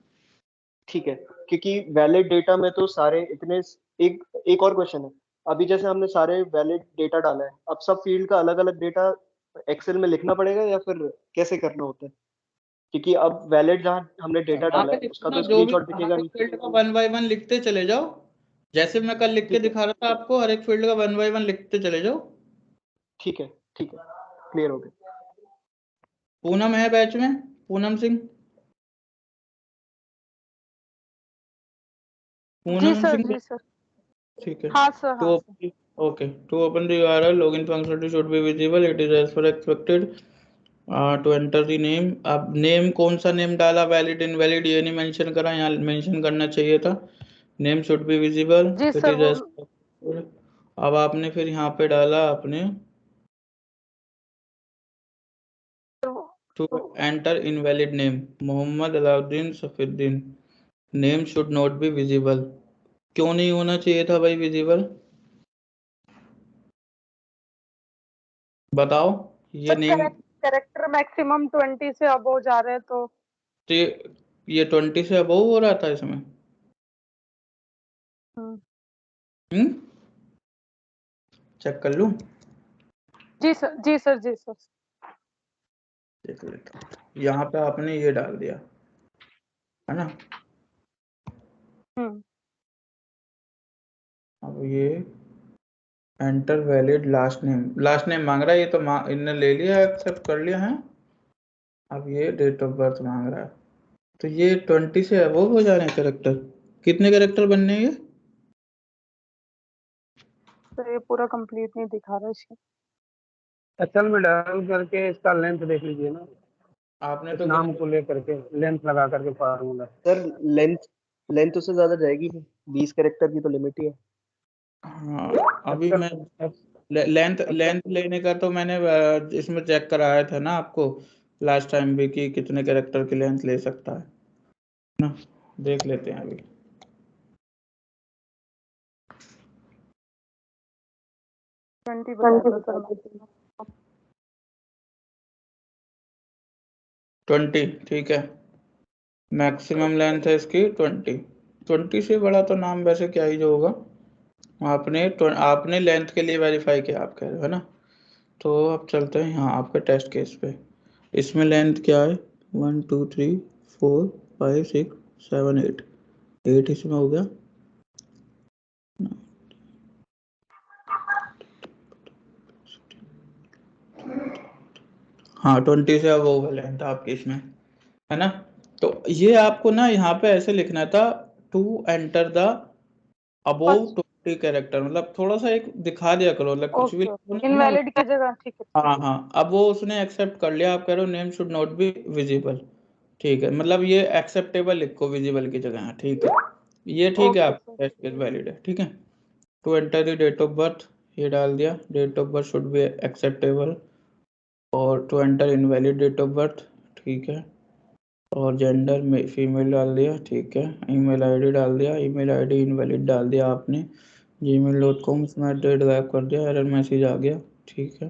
ठीक है, क्योंकि वैलिड डेटा में तो सारे इतने एक एक और क्वेश्चन है। अभी जैसे हमने सारे वैलिड डेटा डाला है, अब सब फील्ड का अलग अलग डेटा एक्सेल में लिखना पड़ेगा या फिर कैसे करना होता है? क्योंकि अब वैलिड जहाँ हमने डेटा वहां डाला पे है लिखो उसका ना तो जो भी स्क्रीनशॉट हर दिखेगा एक नहीं। फील्ड का 1 बाय 1 लिखते चले जाओ, जैसे मैं कल लिख के ठीक है दिखा रहा था आपको, हर एक फील्ड का 1 बाय 1 लिखते चले जाओ। ठीक है ठीक है, क्लियर हो गया। पूनम है बैच में, पूनम सिंह, जी पूनम सर, सिंह, जी सर। ठीक है। हाँ सर, टू हाँ sir. Open, okay to open the URL login functionality should be visible, it is as per expected to enter the name। अब नेम कौन सा नेम डाला, वैलिड इनवैलिड ये नहीं मेंशन करा, यहाँ मेंशन करना चाहिए था। नेम शुड बी विजिबल, जी इट सर, इज वो एज। अब आपने फिर यहाँ पे डाला आपने to enter invalid name Mohammed Alauddin Safiuddin, name should not be visible, क्यों नहीं होना चाहिए था भाई विजिबल, बताओ। ये सर नेम कैरेक्टर मैक्सिमम 20 से अबव जा रहे हैं तो ये 20 से अबव हो रहा था इसमें। हम्म। चेक कर लूं, जी सर, जी सर, जी सर। देख लेता हूं। यहाँ पे आपने ये डाल दिया है ना, हम्म। अब ये एंटर वैलिड लास्ट नेम मांग रहा है, ये तो इनने ले लिया एक्सेप्ट कर लिया है। अब ये डेट ऑफ बर्थ मांग रहा है, तो ये 20 से अबव हो जा रहे हैं कैरेक्टर, कितने कैरेक्टर बनने हैं ये? तो ये पूरा कंप्लीट नहीं दिखा रहा है इसमें। असल में डाल करके इसका लेंथ देख लीजिए ना। आपने तो नाम को लेकर के लेंथ लगा करके फार्मूला। सर लेंथ उससे ज्यादा जाएगी नहीं, 20 कैरेक्टर की तो लिमिट ही है। हाँ अभी मैं लेंथ लेने का तो मैंने इसमें चेक कराया था ना आपको लास्ट टाइम भी कि कितने कैरेक्टर की लेंथ ले सकता है ना। देख लेते हैं अभी। ट्वेंटी बता दो सर। 20 ठीक है। मैक्सिमम लेंथ है इसकी 20 से बड़ा तो नाम वैसे क्या ही जो होगा। आपने लेंथ के लिए वेरीफाई किया आप कह रहे हो है ना। तो अब चलते हैं यहाँ आपके टेस्ट केस पे। इसमें लेंथ क्या है 1 2 3 4 5 6 7 8 इसमें हो गया। हाँ 20 से अब होगा लेंथ आपकी इसमें है ना। तो ये आपको ना यहाँ पे ऐसे लिखना था to enter the above 20 character, मतलब थोड़ा सा एक दिखा दिया करो, मतलब कुछ भी लिखो ना इनवैलिड की जगह, ठीक है। हाँ हाँ अब वो उसने एक्सेप्ट कर लिया। आप कह रहे हो name should not be visible, ठीक है, मतलब ये एक्सेप्टेबल लिखो विजिबल की जगह, ठीक है ये ठीक है आपका टेस्ट केस वैलिड है, ठीक है। To enter the date of birth ये डाल दिया, date of birth should be acceptable, और to enter invalid date of birth ठीक है, और जेंडर में फीमेल डाल दिया, ठीक है, ईमेल आईडी डाल दिया, ईमेल आईडी इनवैलिड डाल दिया आपने, gmail.com उसमें एड्रेस गायब कर दिया, एरर मैसेज आ गया, ठीक है।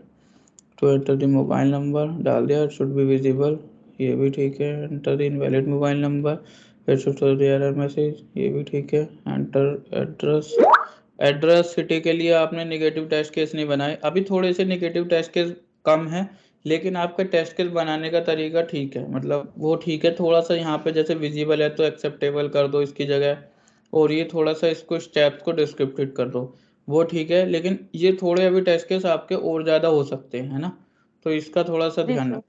To enter the mobile number डाल दिया, इट शुड बी विजिबल ये भी ठीक है। Enter the invalid mobile number it should show the error message ये भी ठीक है। एंटर एड्रेस, एड्रेस सिटी के लिए आपने नेगेटिव टेस्ट केस नहीं बनाए, अभी थोड़े से नेगेटिव टेस्ट केस कम है, लेकिन आपका टेस्ट केस बनाने का तरीका ठीक है, मतलब वो ठीक है। थोड़ा सा यहाँ पे जैसे विजिबल है तो एक्सेप्टेबल कर दो इसकी जगह, और ये थोड़ा सा इसको स्टेप्स को डिस्क्रिप्टेड कर दो, वो ठीक है। लेकिन ये थोड़े अभी टेस्ट केस आपके और ज़्यादा हो सकते हैं है ना, तो इसका थोड़ा सा जी ध्यान सर। रखो,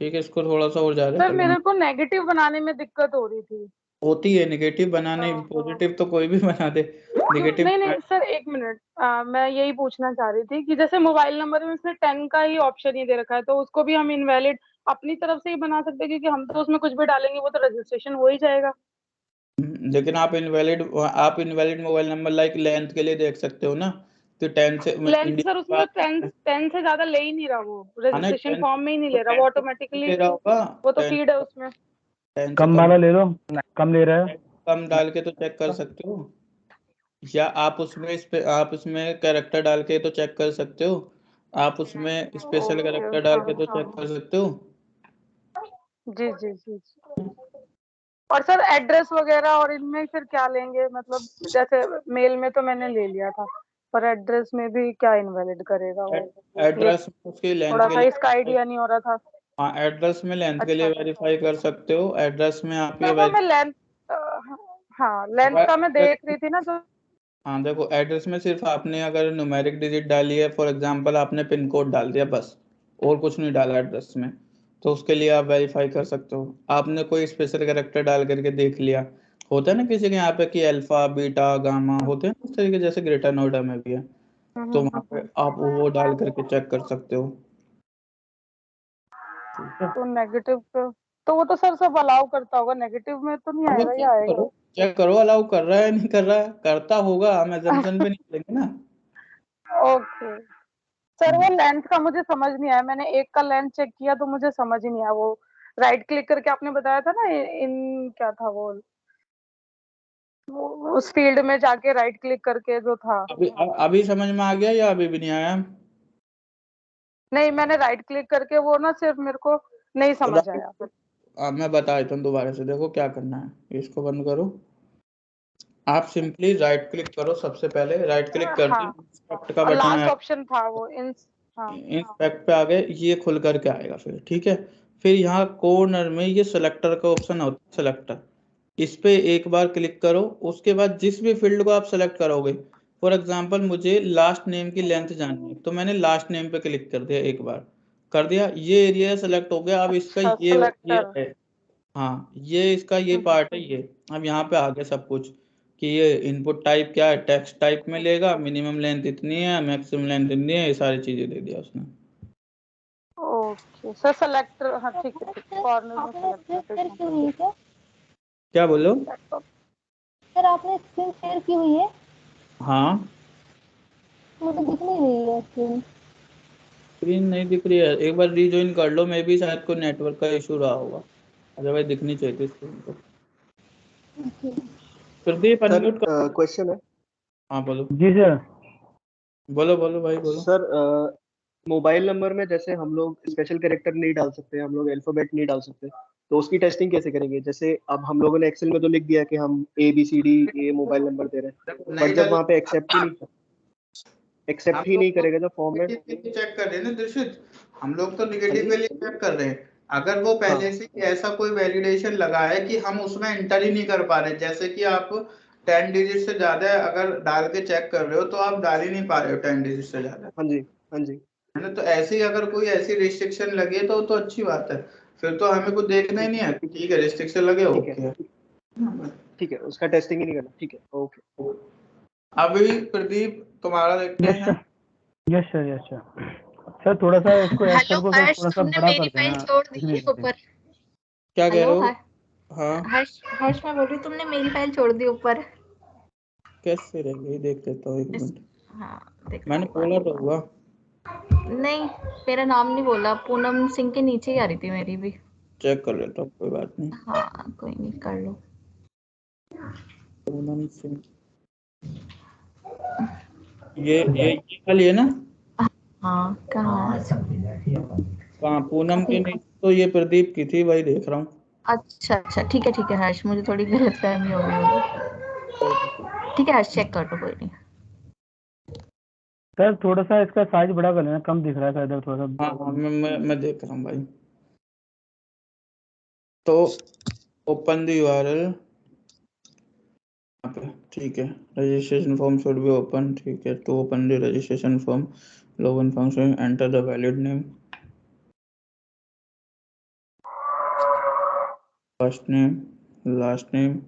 ठीक है, इसको थोड़ा सा और ज़्यादा सर करना मेरे को नेगेटिव बनाने में दिक्कत हो रही थी। होती है। नेगेटिव बनाने, पॉजिटिव तो कोई भी बना दे, नेगेटिव नहीं नहीं सर, एक मिनट, मैं यही पूछना चाह रही थी कि जैसे मोबाइल नंबर में उसने 10 का ही ऑप्शन ही दे रखा है, तो उसको भी हम इनवैलिड अपनी तरफ से ही बना सकते हैं, क्योंकि हम तो उसमें कुछ भी डालेंगे वो तो रजिस्ट्रेशन हो ही जाएगा। लेकिन आप invalid mobile number like length के लिए देख सकते हो ना, तो 10 से लेंथ सर उसमें तो 10 से ज्यादा ले ही नहीं रहा, वो रजिस्ट्रेशन फॉर्म में ही नहीं ले रहा, वो ऑटोमेटिकली ले रहा होगा, वो तो फीड है उसमें। 10 से कम वाला ले लो, कम ले रहा है। कम डाल के तो चेक कर सकते हो, या आप उसमें कैरेक्टर डाल के तो चेक कर सकते हो, आप उसमें स्पेशल कैरेक्टर डाल के तो चेक कर सकते हो। जी जी जी। और सर एड्रेस वगैरह और इनमें फिर क्या लेंगे, मतलब जैसे मेल में तो मैंने ले लिया था, पर एड्रेस में भी क्या इनवैलिड करेगा वो? एड्रेस उसकी लेंथ थोड़ा के सा लिए, इसका आइडिया नहीं हो रहा था। हाँ एड्रेस में लेंथ के लिए अच्छा वेरीफाई कर सकते हो, एड्रेस में आप ये सर वो मैं लेंथ, हाँ लेंथ का मैं देख रही थी ना तो। हाँ देखो एड्रेस में सिर्फ आपने अगर न्यूमेरिक डिजिट डाली है, फॉर एग्जांपल आपने पिन कोड डाल दिया बस, और कुछ नहीं डाला एड्रेस में, तो उसके लिए आप वेरीफाई कर सकते हो। आपने कोई स्पेशल कैरेक्टर डाल करके देख लिया, होता है ना किसी के यहाँ पे कि अल्फा बीटा गामा होते हैं उस तरीके, जैसे ग्रेटर नोएडा में भी है, तो वहाँ पे आप वो डाल करके चेक कर सकते हो, ठीक है। तो नेगेटिव तो वो तो सर सब अलाउ करता होगा, नेगेटिव में तो नहीं आएगा या आएगा? चेक करो अलाउ कर रहा है नहीं कर रहा है, करता होगा, हम assumption पे नहीं लेंगे ना। ओके सर, वो लेंथ का मुझे समझ नहीं आया, मैंने एक का लेंथ चेक किया तो मुझे समझ ही नहीं आया। वो राइट क्लिक करके आपने बताया था ना, इन क्या था वो उस फील्ड में जाके राइट क्लिक करके जो था। अभी समझ में आ गया या अभी भी नहीं आया? नहीं, मैंने राइट क्लिक करके वो ना सिर्फ मेरे को नहीं समझ आया। मैं बता देता हूँ दोबारा से, देखो क्या करना है, इसको बंद करो, आप सिंपली राइट क्लिक करो, सबसे पहले राइट क्लिक करके इंस्पेक्ट का और बटन लास्ट है, ऑप्शन था वो इंस्पेक्ट पे आ गए, ये खुल करके आएगा फिर, ठीक है। फिर यहाँ कॉर्नर में ये सिलेक्टर का ऑप्शन होता है, सिलेक्टर, इस पे एक बार क्लिक करो, उसके बाद जिस भी फील्ड को आप सेलेक्ट करोगे, फॉर एग्जांपल मुझे लास्ट नेम की लेंथ जाननी है, तो मैंने लास्ट नेम पे क्लिक कर दिया, एक बार कर दिया, ये एरिया सेलेक्ट हो गया। अब इसका ये है, हाँ ये इसका ये पार्ट है ये, अब यहाँ पे आ गया सब कुछ कि ये इनपुट टाइप क्या है, टेक्स्ट टाइप में लेगा, मिनिमम लेंथ इतनी है, मैक्सिमम लेंथ इतनी है, ये सारी चीजें दे दिया उसने। ओके सर सेलेक्टर, हाँ ठीक है कॉर्नर में सेलेक्ट कर क्या बोलो? सर आपने स्क्रीन शेयर की हुई है? हाँ, मुझे दिख नहीं रही है स्क्रीन। स्क्रीन नहीं दिख रही है, एक बार रीजॉइन कर लो, मे बी शायद कोई नेटवर्क का इशू रहा होगा, अदरवाइज दिखनी चाहिए थी स्क्रीन को। प्रदीप सर अनम्यूट कर। क्वेश्चन है हाँ बोलो। जी सर। बोलो बोलो भाई बोलो। सर। मोबाइल नंबर में जैसे हम लोग स्पेशल कैरेक्टर नहीं डाल सकते, हम लोग अल्फाबेट नहीं डाल सकते, तो उसकी टेस्टिंग कैसे करेंगे? जैसे अब हम लोगों ने एक्सेल में तो लिख दिया कि हम ABCD ये मोबाइल नंबर दे रहे हैं, बट जब वहाँ पे एक्सेप्ट ही नहीं करेगा जब फॉर्म में। चेक कर रहे हैं ना दर्शित, हम लोग तो निगेटिव के लिए चेक कर रहे हैं। अगर वो पहले से ऐसा कोई वैलिडेशन लगा है कि हम उसमें एंटर ही नहीं कर पा रहे, जैसे कि आप 10 डिजिट से ज्यादा अगर डाल के चेक कर रहे हो तो आप डाल ही नहीं पा रहे हो 10 डिजिट से ज्यादा। हाँ जी, हाँ जी। है ना, तो ऐसे ही अगर कोई ऐसी रिस्ट्रिक्शन लगे तो अच्छी बात है, फिर तो हमें कुछ देखना ही नहीं है कि ठीक है रिस्ट्रिक्शन लगे ओके। ठीक है, उसका टेस्टिंग ही नहीं करना। ठीक है, ओके। अभी प्रदीप तुम्हारा देखते हैं। Yes sir, yes sir. Sir थोड़ा सा इसको एक्सेल को सर थोड़ा सा बड़ा कर फाइल देना। छोड़ दी है ऊपर। क्या कह रहे हो? हाँ हर्ष मैं बोल रही हूँ, तुमने मेरी फाइल छोड़ दी ऊपर। कैसे रह गई, देख लेता हूँ एक मिनट। हाँ देख। मैंने बोला तो हुआ। नहीं मेरा नाम नहीं बोला, पूनम सिंह के नीचे ही आ रही थी मेरी भी। चेक कर लेता हूँ, कोई बात नहीं। हाँ कोई नहीं, कर लो। पूनम सिंह, ये वाली है ना? हाँ कहाँ? कहाँ पूनम के नीचे तो ये प्रदीप की थी, वही देख रहा हूँ। अच्छा अच्छा ठीक है हर्ष, मुझे थोड़ी गलतफहमी हो गई होगी। ठीक है हर्ष चेक कर लो, कोई नहीं। सर थोड़ा सा इसका साइज बड़ा कर लेना, कम दिख रहा है सर इधर थोड़ा सा। हाँ मैं देख रहा हूँ भाई। तो ओपन द URL, ठीक है। Registration form should be open, ठीक है। To open the registration form, login function, enter the valid name, first name, last name,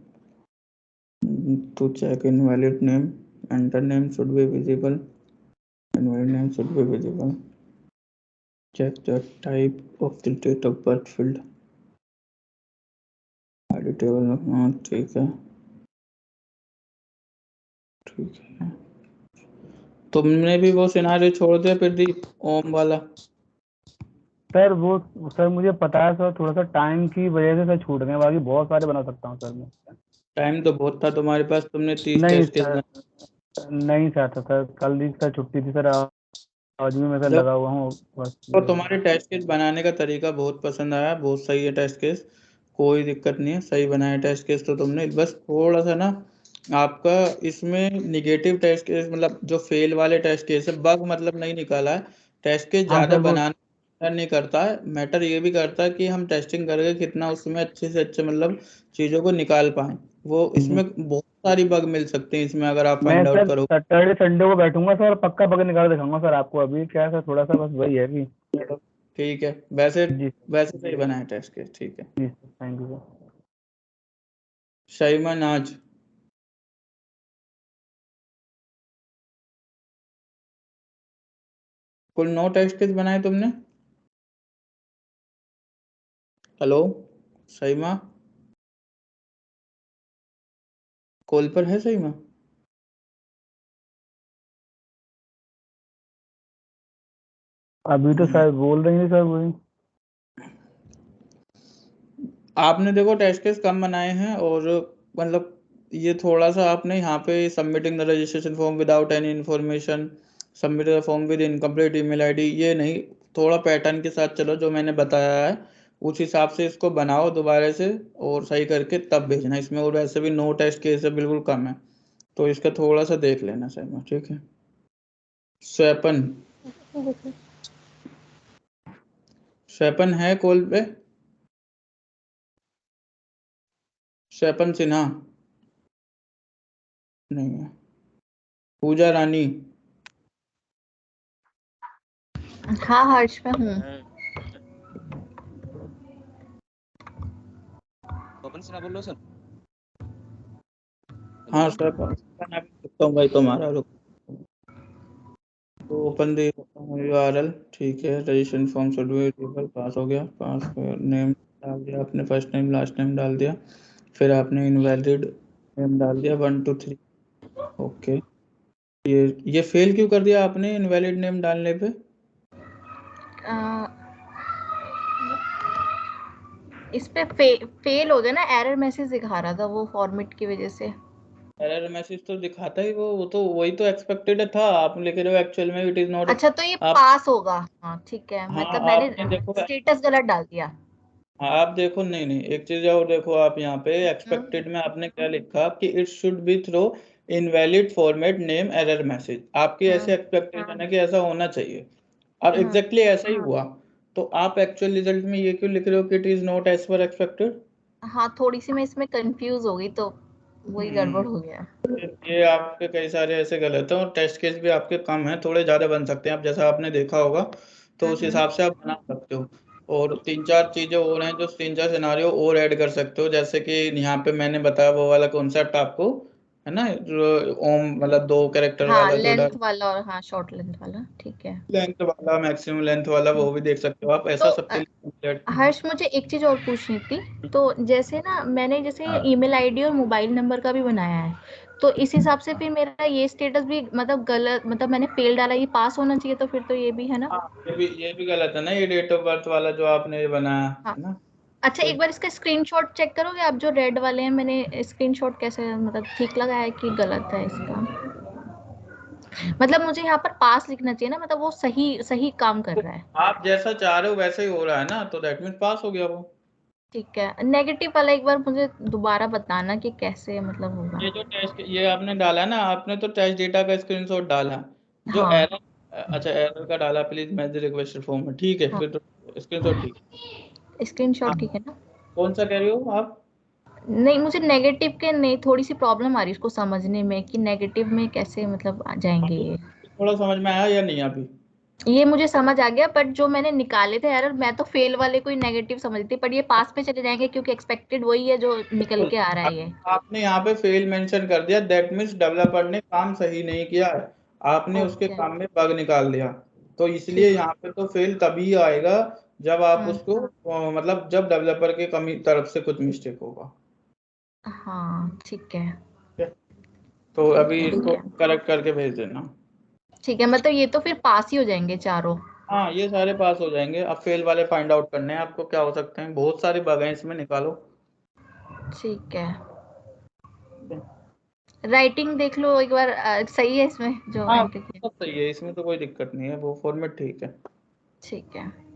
to check invalid name, enter name should be visible, invalid name should be visible, check the type of the date of birth field, editable, हाँ ठीक है ठीक है। तुमने भी वो scenario छोड़ दिया प्रदीप, ओम वाला? सर वो सर मुझे पता है सर, थोड़ा सा टाइम की वजह से सर छूट गए, बाकी बहुत सारे बना सकता हूँ सर मैं। टाइम तो बहुत था तुम्हारे पास, तुमने 30 नहीं टेस्ट केस सर, नहीं चाहता सर, कल ही सर छुट्टी थी सर, आज भी मैं सर लगा हुआ हूँ बस। तो तुम्हारे टेस्ट केस बनाने का तरीका बहुत पसंद आया, बहुत सही है टेस्ट केस, कोई दिक्कत नहीं है, सही बनाया टेस्ट केस तो तुमने। बस थोड़ा सा ना आपका इसमें निगेटिव टेस्ट केस, मतलब जो फेल वाले टेस्ट केस है, बग मतलब नहीं निकाला है। टेस्ट केस हाँ ज्यादा सर वो बनाना नहीं करता है मैटर, ये भी करता है कि हम टेस्टिंग करके कितना उसमें अच्छे से अच्छे मतलब चीजों को निकाल पाए। वो इसमें बहुत सारी बग मिल सकती है इसमें, अगर आप मैं फाइंड आउट सर करो। सैटरडे संडे को बैठूंगा सर, पक्का बग निकाल दिखाऊंगा सर आपको। अभी क्या है सर, थोड़ा सा बस वही है कि ठीक है, वैसे जी वैसे सही बनाए टेस्ट केस, ठीक है। जी sir, thank you sir. Shaima Naaz, कुल 9 टेस्ट केस बनाए तुमने? हेलो शाइमा, कॉल पर है शाइमा? अभी तो सर बोल रही थी सर वही। आपने देखो टेस्ट केस कम बनाए हैं, और मतलब ये थोड़ा सा आपने यहाँ पे submitting the registration form without any information, submit the form with incomplete email ID, ये नहीं, थोड़ा पैटर्न के साथ चलो जो मैंने बताया है उस हिसाब से इसको बनाओ दोबारा से और सही करके तब भेजना इसमें। और वैसे भी 9 टेस्ट केस है, बिल्कुल कम है, तो इसका थोड़ा सा देख लेना सही, ठीक है। स्वैपन, स्वैपन है कॉल पे? स्वैपन सिन्हा नहीं है। पूजा रानी, हाँ हर्ष में हूँ। स्वपन सिन्हा बोल रहे हो सर? हाँ स्वैपन सकता हूँ भाई तुम्हारा, रुक तो ओपन दे URL ठीक है, रजिस्ट्रेशन फॉर्म सर्टिफिकेट पास हो गया, पास नेम डाल दिया आपने, फर्स्ट नेम लास्ट नेम डाल दिया, फिर आपने इनवैलिड नेम डाल दिया 1 2 3। ओके, ये फेल क्यों कर दिया आपने इनवैलिड नेम डालने पे? इस पे फेल हो गया ना, एरर मैसेज दिखा रहा था वो फॉर्मेट की वजह से। एरर मैसेज तो दिखाता ही वो तो वही तो एक्सपेक्टेड था, आप लिख रहे हो एक्चुअल में इट इज नॉट। अच्छा तो ये आप पास होगा, हाँ ठीक है, हाँ मतलब मैंने आपने देखो, स्टेटस गलत डाल दिया। हाँ आप देखो, नहीं नहीं एक चीज और देखो, आप यहाँ पे एक्सपेक्टेड में आपने क्या लिखा कि it should be throw invalid format name error message, आपकी ऐसे एक्सपेक्टेशन है कि ऐसा होना चाहिए। अब एग्जैक्टली ऐसा ही हुआ, तो आप एक्चुअल रिजल्ट में ये क्यों लिख रहे हो कि it is not as per expected? हाँ थोड़ी सी मैं इसमें कंफ्यूज हो गई तो वही गड़बड़ हो गया। ये आपके कई सारे ऐसे गलत हैं, और टेस्ट केस भी आपके कम हैं, थोड़े ज़्यादा बन सकते हैं आप, जैसा आपने देखा होगा तो उस हिसाब से आप बना सकते हो। और 3 4 चीज़ें और हैं जो 3 4 सिनारियो और ऐड कर सकते हो, जैसे कि यहाँ पे मैंने बताया वो वाला कॉन्सेप्ट आपको, है ना, ओम मतलब 2 कैरेक्टर हाँ वाला थोड़ा लेंथ वाला और हाँ शॉर्ट लेंथ वाला, ठीक है। लेंथ वाला, मैक्सिमम लेंथ वाला, वो भी देख सकते हो आप, तो ऐसा सबके लिए। हर्ष मुझे एक चीज और पूछनी थी, तो जैसे ना मैंने जैसे ईमेल आईडी और मोबाइल नंबर का भी बनाया है, तो इस हिसाब से फिर मेरा ये स्टेटस भी मतलब गलत, मतलब मैंने फेल डाला, ये पास होना चाहिए, तो फिर तो ये भी है ना? ये भी गलत है ना, ये डेट ऑफ बर्थ वाला जो आपने ये बनाया हाँ। है ना। अच्छा एक बार इसका स्क्रीनशॉट चेक करोगे आप, जो रेड वाले हैं, मैंने स्क्रीनशॉट कैसे मतलब ठीक लगा है कि गलत है इसका? मतलब मुझे यहाँ पर पास लिखना चाहिए ना, मतलब वो सही सही काम कर रहा है। आप जैसा चाह रहे हो वैसे ही हो रहा है ना, तो दैट मीन्स पास हो गया वो। ठीक है, नेगेटिव वाला एक बार मुझे दोबारा बताना कि कैसे मतलब होगा। ये जो टेस्ट ये आपने डाला ना, आपने तो टेस्ट डेटा का स्क्रीनशॉट डाला, जो हाँ एरर, अच्छा एरर का डाला, please match the request form में, ठीक है, हाँ फिर तो स्क्रीनशॉट ठीक है। हाँ, स्क्रीनशॉट ठीक है ना? कौन सा कह रही हो आप? नहीं मुझे नेगेटिव के नहीं, थोड़ी सी प्रॉब्लम आ रही है उसको समझने में कि नेगेटिव में कैसे मतलब आ जाएंगे ये। थोड़ा समझ में आया या नहीं अभी? ये मुझे समझ आ गया, बट जो मैंने निकाले थे एरर, मैं तो फेल वाले को ही नेगेटिव समझती थी, पर ये पास में चले जाएंगे क्योंकि एक्सपेक्टेड वही है जो निकल के आ रहा है ये। आपने यहाँ पे फेल मेंशन कर दिया, दैट मीन्स डेवलपर ने काम सही नहीं किया है, आपने उसके ओके काम में बग निकाल दिया, तो इसलिए ठीक। यहाँ पे तो फेल तभी आएगा जब आप उसको मतलब जब डेवलपर के कमी तरफ से कुछ मिस्टेक होगा। हाँ ठीक है। तो अभी ठीक इसको है करेक्ट करके भेज देना। ठीक है, मतलब ये तो फिर पास ही हो जाएंगे चारों। हाँ ये सारे पास हो जाएंगे, अब फेल वाले फाइंड आउट करने हैं आपको, क्या हो सकते हैं, बहुत सारे बग हैं इसमें, निकालो। ठीक है, राइटिंग देख लो एक बार, सही है इसमें जो हाँ एंट्री की? सब सही है, इसमें तो कोई दिक्कत नहीं है, वो फॉर्मेट ठीक है। ठीक है।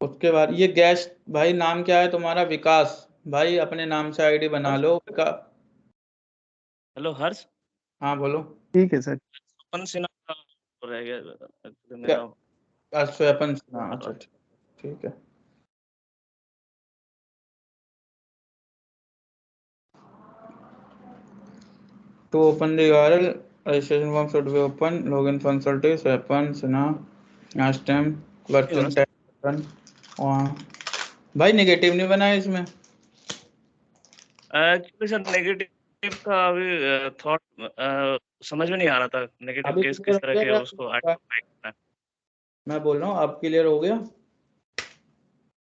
उसके बाद ये गेस्ट भाई, नाम क्या है तुम्हारा? विकास भाई, अपने नाम से आईडी बना लो। हेलो हर्ष। हाँ बोलो। ठीक है सर। स्वपन सिन्हा का रह गया actually क्या? मेरा। स्वपन सिन्हा, अच्छा ठीक है। To open the URL, registration form should be open. Login functionality, Swapan Sinha, last time, working time, भाई नेगेटिव नहीं बनाया इसमें? एक्चुअली सर नेगेटिव का अभी थॉट समझ में नहीं आ रहा था, नेगेटिव अभी केस किस तरह के क्लियर उसको आइडेंटिफाई करना है। मैं बोल रहा हूँ, अब क्लियर हो गया?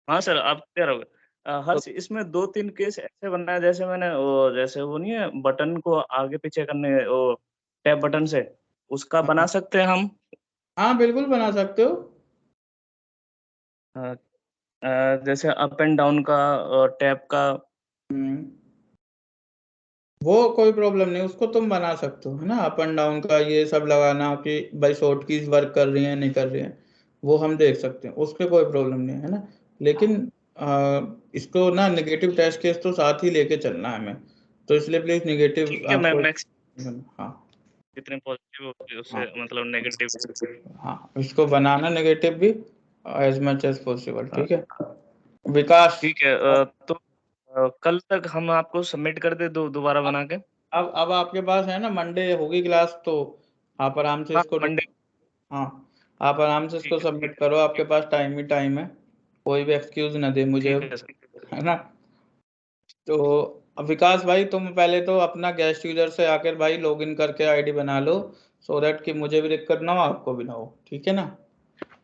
हाँ सर अब क्लियर हो गया। हर्ष इसमें 2 3 केस ऐसे बनना है, जैसे मैंने वो जैसे वो नहीं है बटन को आगे पीछे करने, वो टैप बटन से उसका बना सकते हैं हम? हाँ बिल्कुल बना सकते हो। जैसे अप एंड डाउन का टैप का। वो कोई प्रॉब्लम नहीं, उसको तुम बना सकते हो, है ना, अप एंड डाउन का ये सब लगाना कि भाई शॉर्ट कीज वर्क कर रही हैं नहीं कर रही हैं, वो हम देख सकते हैं, उसके कोई प्रॉब्लम नहीं है ना। लेकिन इसको ना नेगेटिव टेस्ट केस तो साथ ही लेके चलना है हमें, तो इसलिए प्लीज नेगेटिव ठीक है, मैं मैक्स हाँ जितने पॉजिटिव होते उससे मतलब नेगेटिव। हाँ इसको बनाना नेगेटिव भी एज मच एज पॉसिबल, ठीक है विकास? ठीक है, तो कल तक हम आपको सबमिट कर दे दोबारा बना के। अब आपके पास है ना, मंडे होगी क्लास, तो आप आराम से इसको मंडे। हाँ आप आराम से इसको सबमिट करो, आपके पास टाइम ही टाइम है, कोई भी एक्सक्यूज ना दे मुझे, ठीक है सर। है ना। तो अब विकास भाई तुम पहले तो अपना गेस्ट यूजर से आकर भाई लॉगिन करके आईडी बना लो, सो दैट कि मुझे भी दिक्कत ना हो आपको भी ना हो, ठीक है ना।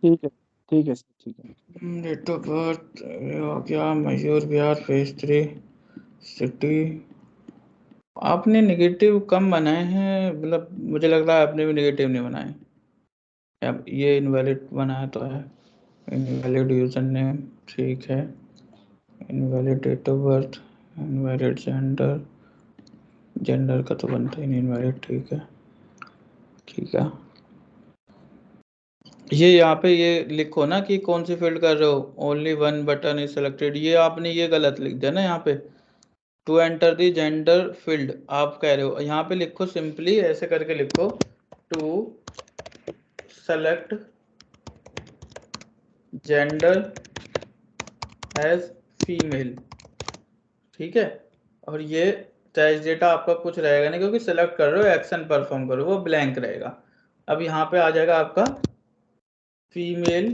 ठीक है सर, ठीक है। डेट ऑफ बर्थ हो गया, मयूर विहार, फेज 3, सिटी। आपने नेगेटिव कम बनाए हैं, मतलब मुझे लग रहा है आपने भी नेगेटिव नहीं बनाए। अब ये इनवैलिड बनाया तो है, इनवैलिड यूजर नेम, ठीक है, invalid date of birth, invalid gender, gender का तो बनता ही नहीं इनवैलिड, ठीक है ठीक है। ये यहाँ पे ये लिखो ना कि कौन सी फील्ड कर रहे हो, only one button is selected, ये आपने ये गलत लिख दिया ना यहाँ पे। To enter the gender field आप कह रहे हो, यहाँ पे लिखो सिंपली ऐसे करके लिखो, to select gender as female, ठीक है। और ये टेस्ट डेटा आपका कुछ रहेगा नहीं, क्योंकि सेलेक्ट कर रहे हो, एक्शन परफॉर्म करो, वो ब्लैंक रहेगा। अब यहाँ पे आ जाएगा आपका फीमेल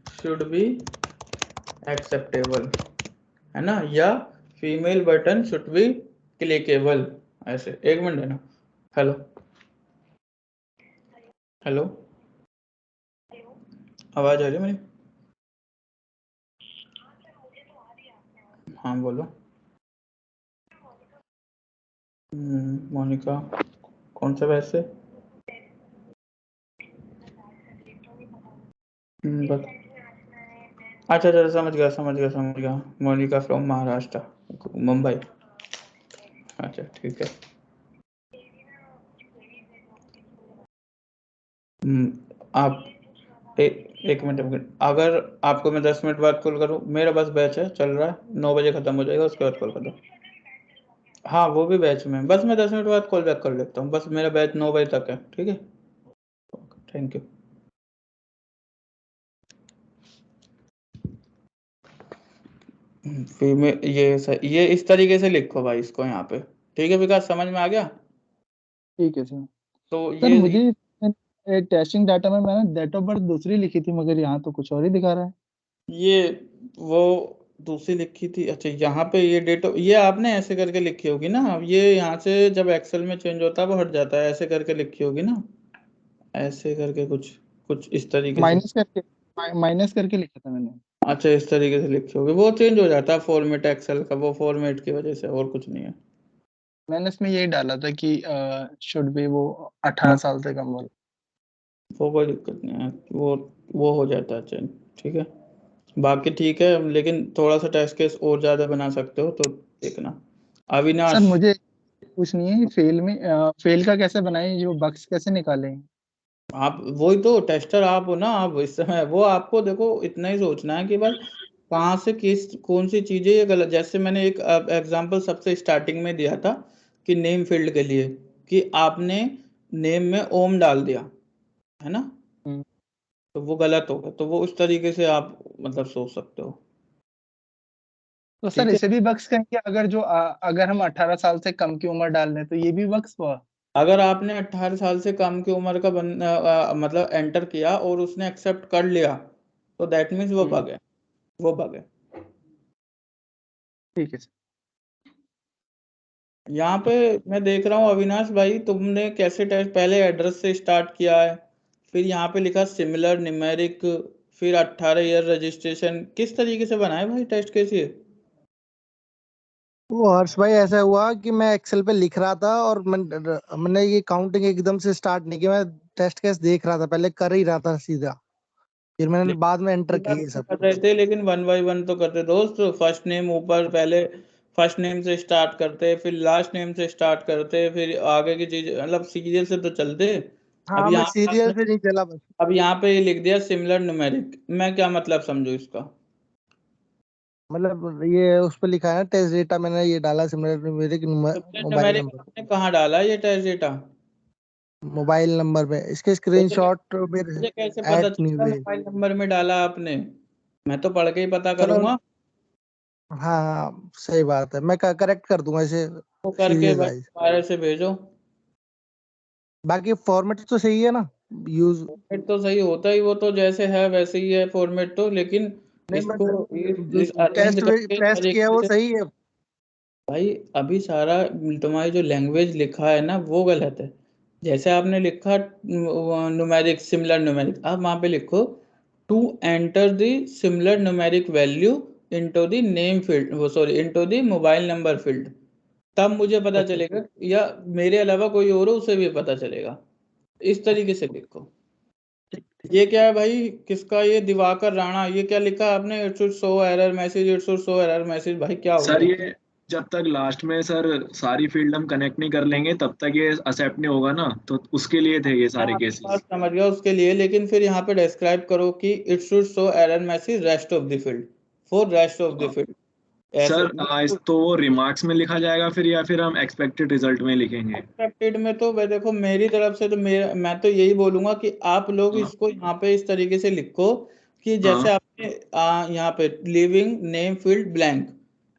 शुड बी एक्सेप्टेबल, है ना, या female button should be clickable, ऐसे। एक मिनट है ना, हेलो हेलो, आवाज आ रही है मेरी? हाँ बोलो। मोनिका कौन सा वैसे? बता। अच्छा अच्छा समझ गया, मोनिका फ्रॉम महाराष्ट्र, मुंबई, अच्छा ठीक है। आप एक मिनट, अगर आपको मैं 10 मिनट बाद कॉल करूँ, मेरा बस बैच है चल रहा है, 9 बजे खत्म हो जाएगा, उसके बाद कॉल कर दो। हाँ वो भी बैच में, बस मैं 10 मिनट बाद कॉल बैक कर लेता हूँ, बस मेरा बैच 9 बजे तक है, ठीक है, थैंक यू। फीमेल ये इस तरीके से लिखो भाई इसको यहाँ पे, ठीक है विकास, समझ में आ गया? ठीक है सर। तो सर ये मुझे टेस्टिंग डाटा में मैंने डेट ऑफ बर्थ दूसरी लिखी थी, मगर यहाँ तो कुछ और ही दिखा रहा है। ये वो दूसरी लिखी थी, अच्छा यहाँ पे ये डेट, ये आपने ऐसे करके लिखी होगी ना, अब ये यहाँ से जब एक्सेल में चेंज होता है वो हट जाता है, ऐसे करके लिखी होगी ना, ऐसे करके कुछ कुछ इस तरीके से माइनस करके लिखा था मैंने। अच्छा इस तरीके से लिखी होगी, वो चेंज हो जाता है फॉर्मेट एक्सेल का, वो फॉर्मेट की वजह से, और कुछ नहीं है। मैंने इसमें यही डाला था कि शुड बी वो 18 साल से कम वाला। वो कोई दिक्कत नहीं है, वो हो जाता है चेंज, ठीक है, बाकी ठीक है, लेकिन थोड़ा सा टेस्ट केस और ज्यादा बना सकते हो तो देखना। अविनाश सर मुझे पूछनी है, फेल का कैसे बनाएं, जो बग्स कैसे निकालें? आप वही तो टेस्टर आप हो ना, आप इस समय वो आपको देखो इतना ही सोचना है कि बस कहाँ से कौन सी चीजें ये गलत, जैसे मैंने एक एग्जांपल सबसे स्टार्टिंग में दिया था कि नेम फील्ड के लिए, कि आपने नेम में ओम डाल दिया है ना, तो वो गलत होगा, तो वो उस तरीके से आप मतलब सोच सकते हो। तो सर इसे भी बग्स कहेंगे, अगर हम 18 साल से कम की उम्र डाल दें तो ये भी बग्स हुआ? अगर आपने 18 साल से कम की उम्र का मतलब एंटर किया और उसने एक्सेप्ट कर लिया, तो दैट मीन्स वो बग है, वो बग है। ठीक है सर। यहाँ पे मैं देख रहा हूँ अविनाश भाई, तुमने कैसे टेस्ट पहले एड्रेस से स्टार्ट किया है, फिर यहाँ पे लिखा सिमिलर न्यूमेरिक, फिर 18 ईयर रजिस्ट्रेशन, किस तरीके से बनाए भाई टेस्ट कैसे? वो हर्ष भाई ऐसा हुआ कि मैं एक्सेल पे लिख रहा था और मैंने ये काउंटिंग एकदम से स्टार्ट नहीं किया, मैं टेस्ट केस देख रहा था, पहले कर ही रहा था सीधा, फिर मैंने बाद में एंटर किए सब कर रहे थे, लेकिन 1 बाय 1 तो करते दोस्त, फर्स्ट नेम ऊपर, पहले फर्स्ट नेम से स्टार्ट करते, फिर लास्ट नेम से स्टार्ट करते, फिर आगे की चीज, मतलब सीरियल से तो चलते। हाँ अब मैं यहाँ सीरियल से नहीं चला बस। अब यहाँ पे ये लिख दिया सिमिलर न्यूमेरिक, मैं क्या मतलब समझू इसका? मतलब ये उस पर लिखा है टेस्ट डेटा, मैंने ये डाला सिमिलर न्यूमेरिक मोबाइल नंबर, आपने कहाँ डाला ये टेस्ट डेटा? मोबाइल नंबर पे, इसके स्क्रीनशॉट मुझे कैसे पता चलता मोबाइल नंबर में डाला आपने? मैं तो पढ़ के ही पता करूंगा। हाँ हाँ सही बात है, मैं करेक्ट कर दूंगा इसे वो करके सीरियल वाइज। दोबारा से भेजो। बाकी फॉर्मेट तो सही है ना, यूज फॉर्मेट तो सही होता ही, वो तो जैसे है वैसे ही है फॉर्मेट तो, लेकिन इसको टेस्ट किया वो सही है। भाई अभी सारा तुम्हारी जो लैंग्वेज लिखा है ना वो गलत है। जैसे आपने लिखा न्यूमेरिक सिमिलर न्यूमेरिक, आप वहां पे लिखो to enter the similar numeric value into the name field, वो sorry into the mobile number field, तब मुझे पता चलेगा, या मेरे अलावा कोई और हो उसे भी पता चलेगा। इस तरीके से लिखो। ये क्या है भाई, किसका, ये दिवाकर राणा, ये क्या लिखा आपने, it should show error message, it should show error message, भाई क्या हो सर गया? ये जब तक लास्ट में सर सारी फील्ड हम कनेक्ट नहीं कर लेंगे तब तक ये एक्सेप्ट नहीं होगा ना, तो उसके लिए थे ये मैं सारे आपकी केसेस। बात समझ गया उसके लिए, लेकिन फिर यहाँ पे डिस्क्राइब करो कि it should show error message rest of the field, for rest of the field, ऐसे। सर तो वो रिमार्क्स में लिखा जाएगा फिर, या फिर हम एक्सपेक्टेड रिजल्ट में लिखेंगे? एक्सपेक्टेड में तो भाई देखो मेरी तरफ से तो मैं तो यही बोलूंगा कि आप लोग हाँ इसको यहाँ पे इस तरीके से लिखो कि जैसे हाँ आपने यहाँ पे लिविंग नेम फील्ड ब्लैंक,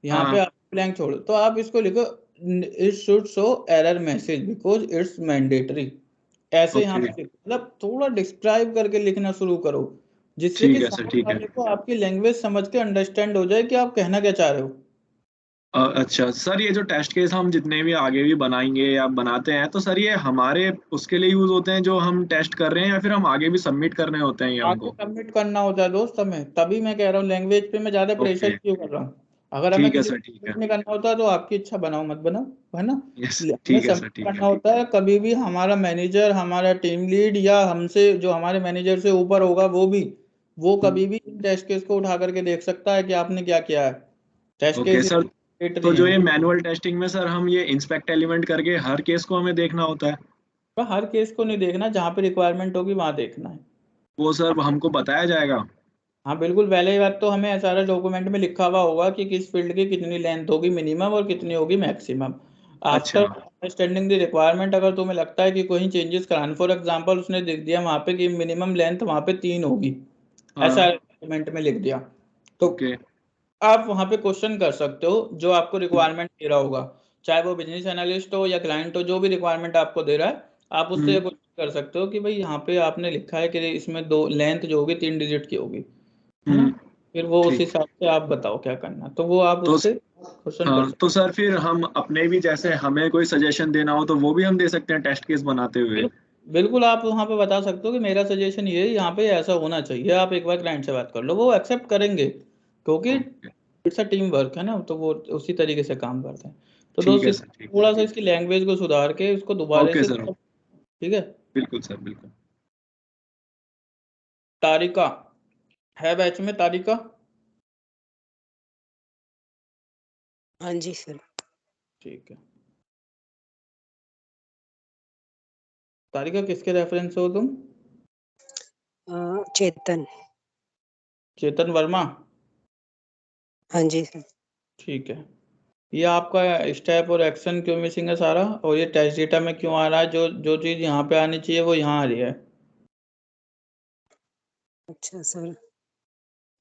यहाँ पे हाँ। आप ब्लैंक छोड़ो, तो आप इसको लिखो it should show error message because it's mandatory, ऐसे यहाँ ओके पे लिखो। मतलब थोड़ा डिस्क्राइब करके लिखना शुरू करो, जिससे कि ठीक है सर, सामने ठीक है। वाले को आपकी लैंग्वेज समझ के अंडरस्टैंड हो जाए कि आप कहना क्या चाह रहे हो। अच्छा सर, ये जो टेस्ट केस हम जितने भी आगे भी बनाएंगे या बनाते हैं, तो सर ये हमारे उसके लिए यूज होते हैं जो हम टेस्ट कर रहे हैं, या फिर हम आगे भी सबमिट करने होते हैं ये आगे हमको? सबमिट करना होता है दोस्त हमें, तभी मैं कह रहा हूँ लैंग्वेज पे मैं ज्यादा प्रेशर ओके क्यों कर रहा हूँ। अगर हमें ठीक है किसी को सर, ठीक है। submit नहीं करना होता तो आपकी इच्छा, बनाओ मत बनाओ, है ना। यस हमें ठीक है सर, सबमिट ठीक है। करना होता है, कभी भी हमारा मैनेजर, हमारा टीम लीड, या हमसे जो हमारे मैनेजर से ऊपर होगा वो कभी भी टेस्ट केस को उठा करके देख सकता है कि आपने क्या किया है। टेस्ट ओके केस सर, तो नहीं जो है। ये मैनुअल टेस्टिंग में सर हम ये इंस्पेक्ट एलिमेंट करके हर केस को हमें देखना होता है? तो हर केस को नहीं देखना, जहाँ पे रिक्वायरमेंट होगी वहां देखना है। वो सर हमको बताया जाएगा? हाँ बिल्कुल, पहले बात तो हमें सारा डॉक्यूमेंट में लिखा हुआ होगा कि किस फील्ड की कितनी लेंथ होगी मिनिमम और कितनी होगी मैक्सिमम। आफ्टर अच्छा अंडरस्टैंडिंग द रिक्वायरमेंट, अगर तुम्हें लगता है कि कोई चेंजेस कराने, फॉर एग्जांपल उसने लिख दिया वहाँ पे कि मिनिमम लेंथ वहाँ पे 3 होगी, ऐसा हाँ डॉक्यूमेंट में लिख दिया, तो ओके। आप वहाँ पे क्वेश्चन कर सकते हो जो आपको रिक्वायरमेंट दे रहा होगा, चाहे वो बिजनेस एनालिस्ट हो या क्लाइंट हो, जो भी रिक्वायरमेंट आपको दे रहा है आप उससे हम्म क्वेश्चन कर सकते हो कि भाई यहाँ पे आपने लिखा है कि इसमें दो लेंथ जो होगी 3 डिजिट की होगी, है ना। हम्म। फिर वो उस ठीक। हिसाब से आप बताओ क्या करना, तो वो आप तो उससे क्वेश्चन कर हाँ, सकते तो सर फिर हम अपने भी जैसे हमें कोई सजेशन देना हो तो वो भी हम दे सकते हैं टेस्ट केस बनाते हो। हुए? बिल्कुल आप वहाँ पे बता सकते हो कि मेरा सजेशन ये है, यहाँ पे ऐसा होना चाहिए, आप एक बार क्लाइंट से बात कर लो, वो एक्सेप्ट करेंगे क्योंकि okay it's a team work, है ना, तो वो उसी तरीके से काम करते हैं। तो ठीक दोस्त है सर, ठीक है। थोड़ा सा इसकी लैंग्वेज को सुधार के उसको दोबारा ओके से, सर, ठीक है। बिल्कुल सर, बिल्कुल। तारिका है बैच में, तारिका? हाँ जी सर। ठीक है। तारिका किसके रेफरेंस हो तुम? चेतन। चेतन वर्मा? हाँ जी सर। ठीक है। ये आपका स्टेप और एक्शन क्यों मिसिंग है सारा, और ये टेस्ट डेटा में क्यों आ रहा है, जो जो चीज़ यहाँ पे आनी चाहिए वो यहाँ आ रही है, अच्छा सर।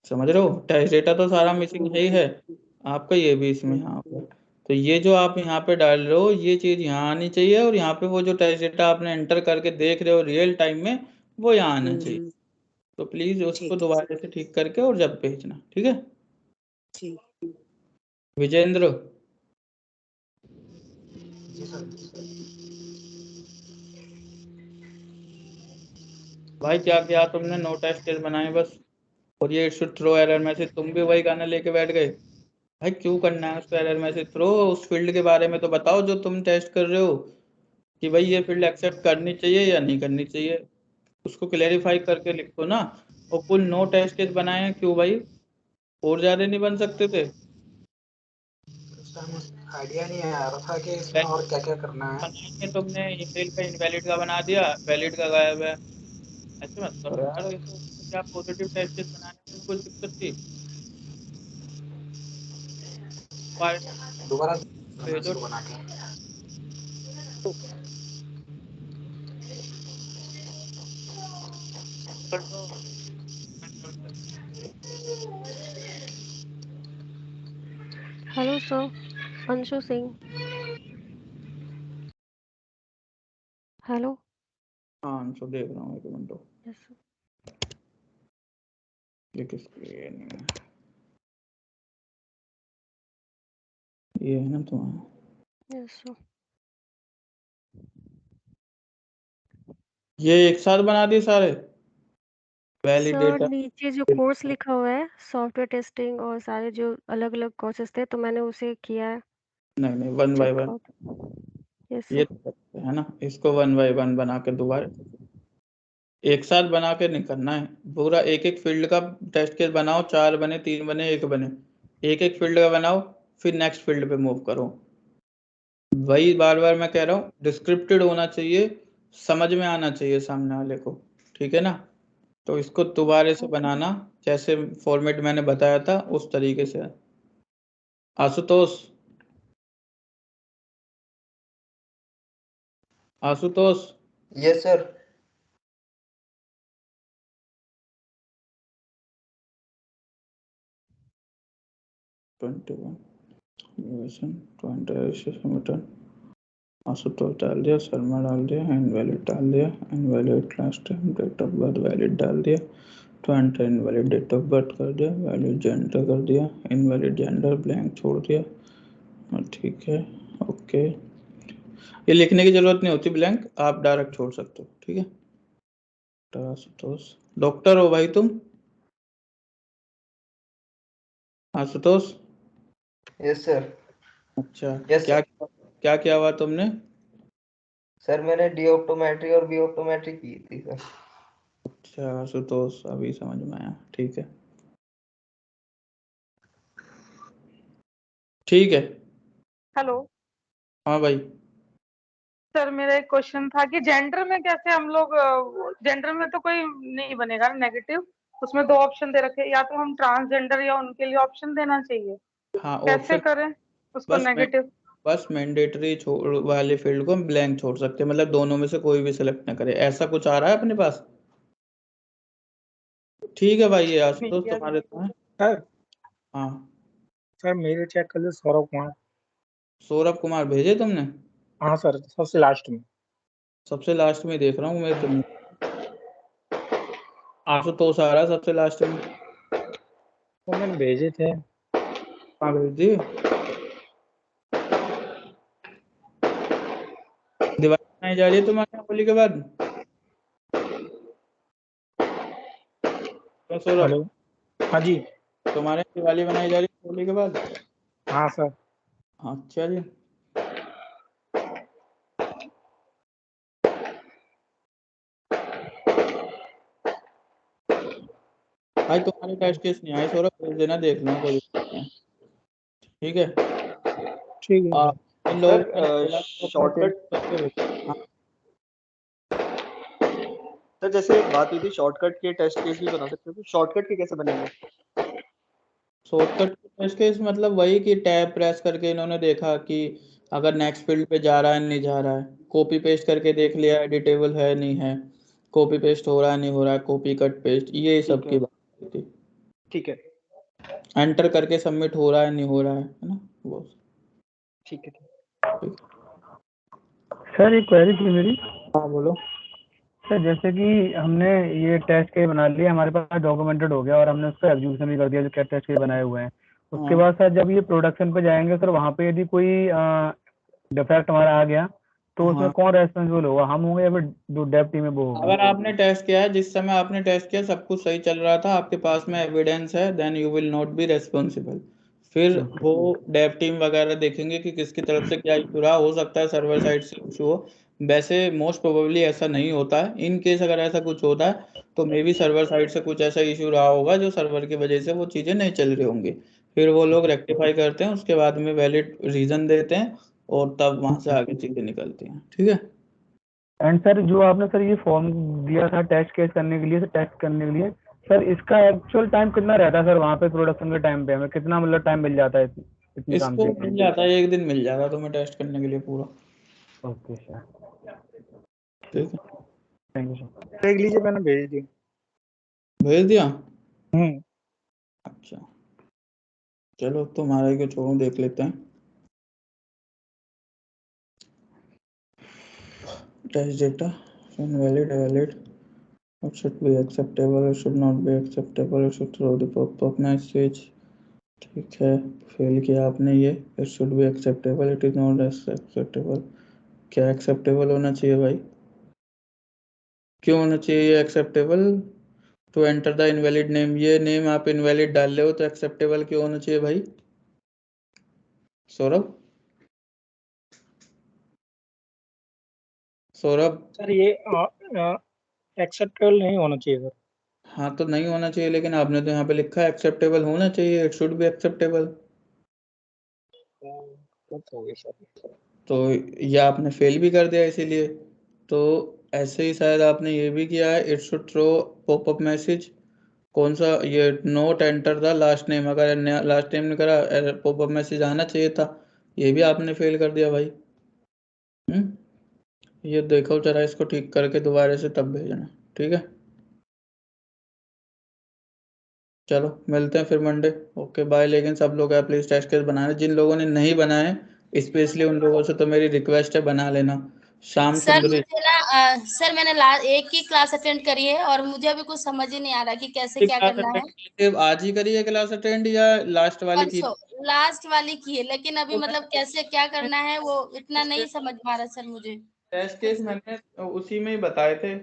समझ रहे हो। टेस्ट डेटा तो सारा मिसिंग है ही है आपका, ये भी इसमें यहाँ पे, तो ये जो आप यहाँ पे डाल रहे हो ये चीज़ यहाँ आनी चाहिए, और यहाँ पे वो जो टेस्ट डेटा आपने एंटर करके देख रहे हो रियल टाइम में वो यहाँ आना चाहिए। हम्म, तो प्लीज़ उसको ठीक है सर। दोबारा से ठीक करके और जब भेजना, ठीक है। ठीक। विजेंद्र, जी सर। भाई क्या किया तुमने, नो टेस्ट केस बनाए बस, और ये शुड थ्रो एरर मैसेज, तुम भी वही गाना लेके बैठ गए। भाई क्यों करना है उसको एरर मैसेज थ्रो, उस फील्ड के बारे में तो बताओ जो तुम टेस्ट कर रहे हो, कि भाई ये फील्ड एक्सेप्ट करनी चाहिए या नहीं करनी चाहिए, उसको क्लेरिफाई करके लिखो ना। और कुल नो टेस्ट केस बनाए हैं क्यों भाई, और ज्यादा नहीं बन सकते थे? आइडिया नहीं आ रहा था कि इसमें और क्या क्या करना है। बनाएंगे तुमने ईमेल का इनवैलिड का बना दिया, वैलिड का गायब है, ऐसे मत करो यार, इसको क्या पॉजिटिव टेस्ट केस बनाने में कुछ दिक्कत थी? दोबारा भेजो। इसको बना के। Hello sir, Anshu Singh. Hello. हाँ तो देख रहा हूँ, एक मिनट, यस सर। ये किसकी है? ये है ना तुम्हारा, यस सर। ये एक साथ बना दिए सारे सर वैलिडेटर। नीचे जो कोर्स लिखा हुआ है सॉफ्टवेयर टेस्टिंग और सारे जो अलग अलग कोर्सेज थे तो मैंने उसे किया है नहीं नहीं, वन बाय वन, यस ये सर। है ना, इसको वन बाय वन बना के दोबारा एक साथ बना के नहीं करना है। पूरा एक एक फील्ड का टेस्ट केस बनाओ, 4 बने, 3 बने, 1 बने, एक एक फील्ड का बनाओ, फिर नेक्स्ट फील्ड पे मूव करो। वही बार बार मैं कह रहा हूँ, डिस्क्रिप्टेड होना चाहिए, समझ में आना चाहिए सामने वाले को, ठीक है ना। तो इसको दोबारा से बनाना, जैसे फॉर्मेट मैंने बताया था उस तरीके से। Ashutosh, Ashutosh, yes sir. आशुतोष डाल दिया, शर्मा डाल दिया, इनवैलिड डाल दिया, invalid class time, date of birth valid डाल दिया, तो enter invalid date of birth कर दिया, वैलिड जेंडर कर दिया, इनवैलिड जेंडर ब्लैंक छोड़ दिया, और ठीक है, ओके। ये लिखने की जरूरत नहीं होती ब्लैंक, आप डायरेक्ट छोड़ सकते हो, ठीक है। आशुतोष, डॉक्टर हो भाई तुम? Ashutosh, yes sir. अच्छा, यस क्या सर। क्या क्या हुआ तुमने? सर मैंने डी ऑप्टोमेट्री और बी ऑप्टोमेट्री की थी सर। अच्छा आशुतोष, अभी समझ में आया, ठीक है, ठीक है। हेलो हाँ भाई, सर, मेरा एक क्वेश्चन था कि जेंडर में कैसे हम लोग, जेंडर में तो कोई नहीं बनेगा ना नेगेटिव, उसमें 2 ऑप्शन दे रखे हैं, या तो हम ट्रांसजेंडर या उनके लिए ऑप्शन देना चाहिए, हाँ कैसे ऑप्शन, करें उसको नेगेटिव? बस मैंडेटरी वाले फील्ड को हम ब्लैंक छोड़ सकते हैं, मतलब दोनों में से कोई भी सिलेक्ट ना करे, ऐसा कुछ आ रहा है अपने पास? ठीक है भाई, ये आशुतोष तुम्हारे तो है। सर हाँ सर मेरे चेक कर लो, सौरभ कुमार। सौरभ कुमार भेजे तुमने? हाँ सर, सबसे लास्ट में। सबसे लास्ट में देख रहा हूँ मैं तो नहीं, आशुतोष आ रहा है सबसे लास्ट में। तो मैंने भेजे थे। हाँ भेज दिए। दिवाली मनाई जा रही है तुम्हारे यहाँ होली के बाद? तो सौरभ, हेलो, हाँ जी। तुम्हारे यहाँ दिवाली मनाई जा रही है होली के बाद? हाँ सर। हाँ चलिए, भाई तुम्हारे टेस्ट केस नहीं आए सौरभ, भेज देना, देख लेना, कोई दिक्कत नहीं है, ठीक है। ठीक है इन लोगों सर को मैंने बोला कि अपना शॉर्टकट, टेस्ट करके भेजो। हाँ, सर जैसे बात हुई थी शॉर्टकट के टेस्ट केस भी बना सकते हो, तो शॉर्टकट के कैसे बनेंगे? शॉर्टकट टेस्ट केस मतलब वही कि टैब प्रेस करके इन्होंने देखा कि अगर नेक्स्ट फील्ड पे जा रहा है नहीं जा रहा है, कॉपी पेस्ट करके देख लिया एडिटेबल है नहीं है, कॉपी पेस्ट हो रहा है नहीं हो रहा है, कॉपी कट पेस्ट, ये सब ठीक की है, बात थी। ठीक है, एंटर करके सबमिट हो रहा है नहीं हो रहा है ना वो। ठीक है। सर एक क्वेरी थी मेरी। हाँ बोलो। सर जैसे कि हमने ये टेस्ट के बना लिया, हमारे पास डॉक्यूमेंटेड हो गया और हमने उसका एग्जीक्यूशन भी कर दिया जो क्या टेस्ट के बनाए हुए हैं, उसके बाद सर जब ये प्रोडक्शन पे जाएंगे सर, वहाँ पे यदि कोई डिफेक्ट हमारा आ गया तो उसमें हाँ, कौन रेस्पॉन्सिबल होगा, हम होंगे या फिर जो डेव टीम है वो होगी? अगर आपने टेस्ट किया है, जिस समय आपने टेस्ट किया सब कुछ सही चल रहा था, आपके पास में एविडेंस है, then you will not be responsible. फिर वो डेव टीम वगैरह देखेंगे कि किसकी तरफ से क्या इशू रहा, हो सकता है सर्वर साइड से इशू हो, वैसे मोस्ट प्रोबेबली ऐसा नहीं होता है। इन केस अगर ऐसा कुछ होता है तो मे बी सर्वर साइड से कुछ ऐसा इशू रहा होगा जो सर्वर की वजह से वो चीज़ें नहीं चल रही होंगी, फिर वो लोग रेक्टिफाई करते हैं, उसके बाद में वैलिड रीजन देते हैं और तब वहां से आगे चीज़ें निकलती हैं, ठीक है। एंड सर जो आपने सर ये फॉर्म दिया था टेस्ट केस करने के लिए, टेस्ट करने के लिए, सर इसका एक्चुअल टाइम कितना रहता है सर वहाँ पे प्रोडक्शन के टाइम पे, हमें कितना मतलब टाइम मिल जाता है इतनी काम इसको के मिल लिए? जाता है, 1 दिन मिल जाएगा तुम्हें टेस्ट करने के लिए पूरा, ओके सर, ठीक है। Thank you sir. देख लीजिए, मैंने भेज दी। भेज दिया? अच्छा चलो तुम्हारे को छोड़ो, देख लेते हैं। Test data invalid, valid, it should be acceptable, it should not be acceptable, it should throw the pop-up message, ठीक है, फेल किया आपने ये। It should be acceptable, it is not acceptable. क्या एक्सेप्टेबल होना चाहिए भाई? क्यों होना चाहिए ये acceptable? To enter the invalid name, ये नेम आप इनवैलिड डाल रहे हो तो एक्सेप्टेबल क्यों होना चाहिए भाई? सौरभ, सौरभ। सर ये एक्सेप्टेबल नहीं होना चाहिए सर। हाँ तो नहीं होना चाहिए, लेकिन आपने तो यहाँ पे लिखा है एक्सेप्टेबल होना चाहिए, इट शुड बी एक्सेप्टेबल। हो गया सर। तो ये आपने फेल भी कर दिया इसीलिए। तो ऐसे ही शायद आपने ये भी किया है, it should throw popup message. कौन सा? ये note enter the last name, अगर लास्ट नेम नहीं करा पॉपअप मैसेज आना चाहिए था, ये भी आपने फेल कर दिया भाई। ये देखो जरा, इसको ठीक करके दोबारा से तब भेजना, ठीक है? चलो मिलते हैं फिर मंडे। Okay bye. लेकिन सब लोग है प्लीज टेस्ट केस बनाना, जिन लोगों ने नहीं बनाए स्पेशली उन लोगों से तो मेरी रिक्वेस्ट है बना लेना। शाम सर सुंदरी, मुझे ना सर मैंने एक ही क्लास अटेंड करी है और मुझे अभी कुछ समझ ही नहीं आ रहा कि कैसे क्या क्लास करना है। अटेंड आज ही करी है क्लास अटेंड या लास्ट वाली की? परसों लास्ट वाली की है, लेकिन अभी मतलब कैसे क्या करना है वो इतना नहीं समझ पा रहा सर मुझे। टेस्ट केस मैंने उसी में ही बताए थे।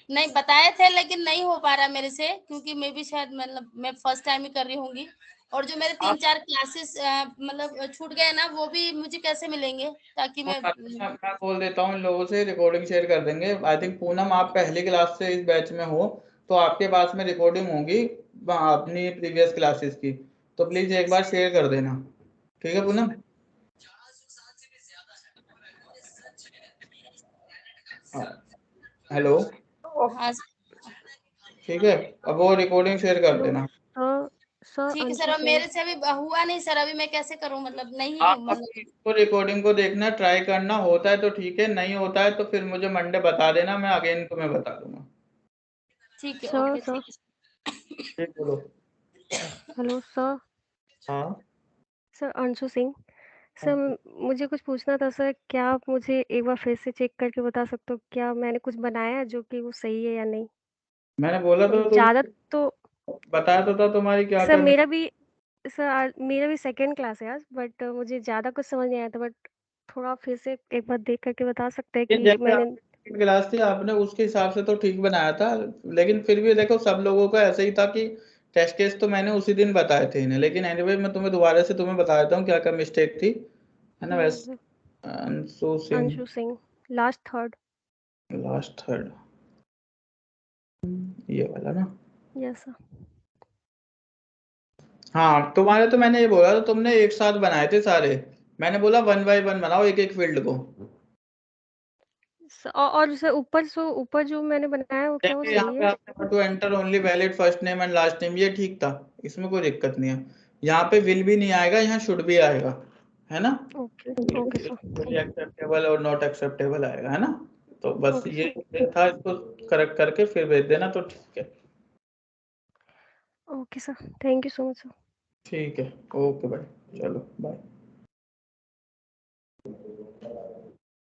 नहीं बताए थे लेकिन नहीं हो पा रहा मेरे से, क्योंकि मैं भी शायद मतलब मैं फर्स्ट टाइम ही कर रही होंगी, और जो मेरे 3-4 क्लासेस मतलब छूट गए ना वो भी मुझे कैसे मिलेंगे, ताकि मैं मैं बोल देता हूँ इन लोगों से, रिकॉर्डिंग शेयर कर देंगे। आई थिंक पूनम आप पहली क्लास से इस बैच में हो तो आपके पास में रिकॉर्डिंग होगी अपनी प्रीवियस क्लासेस की, तो प्लीज एक बार शेयर कर देना, ठीक है पूनम? हेलो, ठीक है, अब वो रिकॉर्डिंग शेयर कर देना। ठीक है सर। अब मेरे से अभी हुआ नहीं सर, अभी मैं कैसे करूं, मतलब नहीं आप मतलब तो रिकॉर्डिंग को देखना, ट्राई करना, होता है तो ठीक है, नहीं होता है तो फिर मुझे मंडे बता देना, मैं अगेन तुम्हें बता दूंगा। ठीक है। सर ओके सर ठीक बोलो। Hello sir. हाँ सर अंशु सिंह। सर मुझे कुछ पूछना था सर, क्या आप मुझे एक बार फिर से चेक करके बता सकते हो क्या मैंने कुछ बनाया जो कि वो सही है या नहीं? मैंने बोला तो ज़्यादा तो बताया तो था तुम्हारी क्या सर करनी। मेरा भी सेकंड क्लास है आज, बट मुझे ज़्यादा कुछ समझ नहीं आया था, बट थोड़ा फिर से एक बार देख करके बता सकते हैं ये कि जैसे मैंने आपकी क्लास थी आपने उसके हिसाब से तो ठीक बनाया था, लेकिन फिर भी देखो सब लोगों का ऐसे ही था कि टेस्ट केस तो मैंने उसी दिन बताए थे इन्हें, लेकिन एनीवे मैं तुम्हें दोबारा से तुम्हें बता देता हूँ क्या क्या मिस्टेक थी, है ना? वैसे Anshu Singh last third. Last third ये वाला ना? Yes sir. हाँ तुम्हारे तो मैंने ये बोला तो तुमने एक साथ बनाए थे सारे, मैंने बोला 1 बाय 1 बनाओ एक एक फील्ड को। और सर ऊपर जो मैंने बनाया है वो क्या वो देखिए यहाँ सही पे है? आपने to enter only valid first name and last name, ये ठीक था, इसमें कोई दिक्कत नहीं है। यहाँ पे विल भी नहीं आएगा, यहाँ शुड भी आएगा, है ना? Okay okay sir. एक्सेप्टेबल और नॉट एक्सेप्टेबल आएगा, है ना? तो बस ओके ये था, इसको करेक्ट करके फिर भेज देना तो ठीक है। Okay sir, thank you so much sir. ठीक है, ओके भाई, चलो बाय।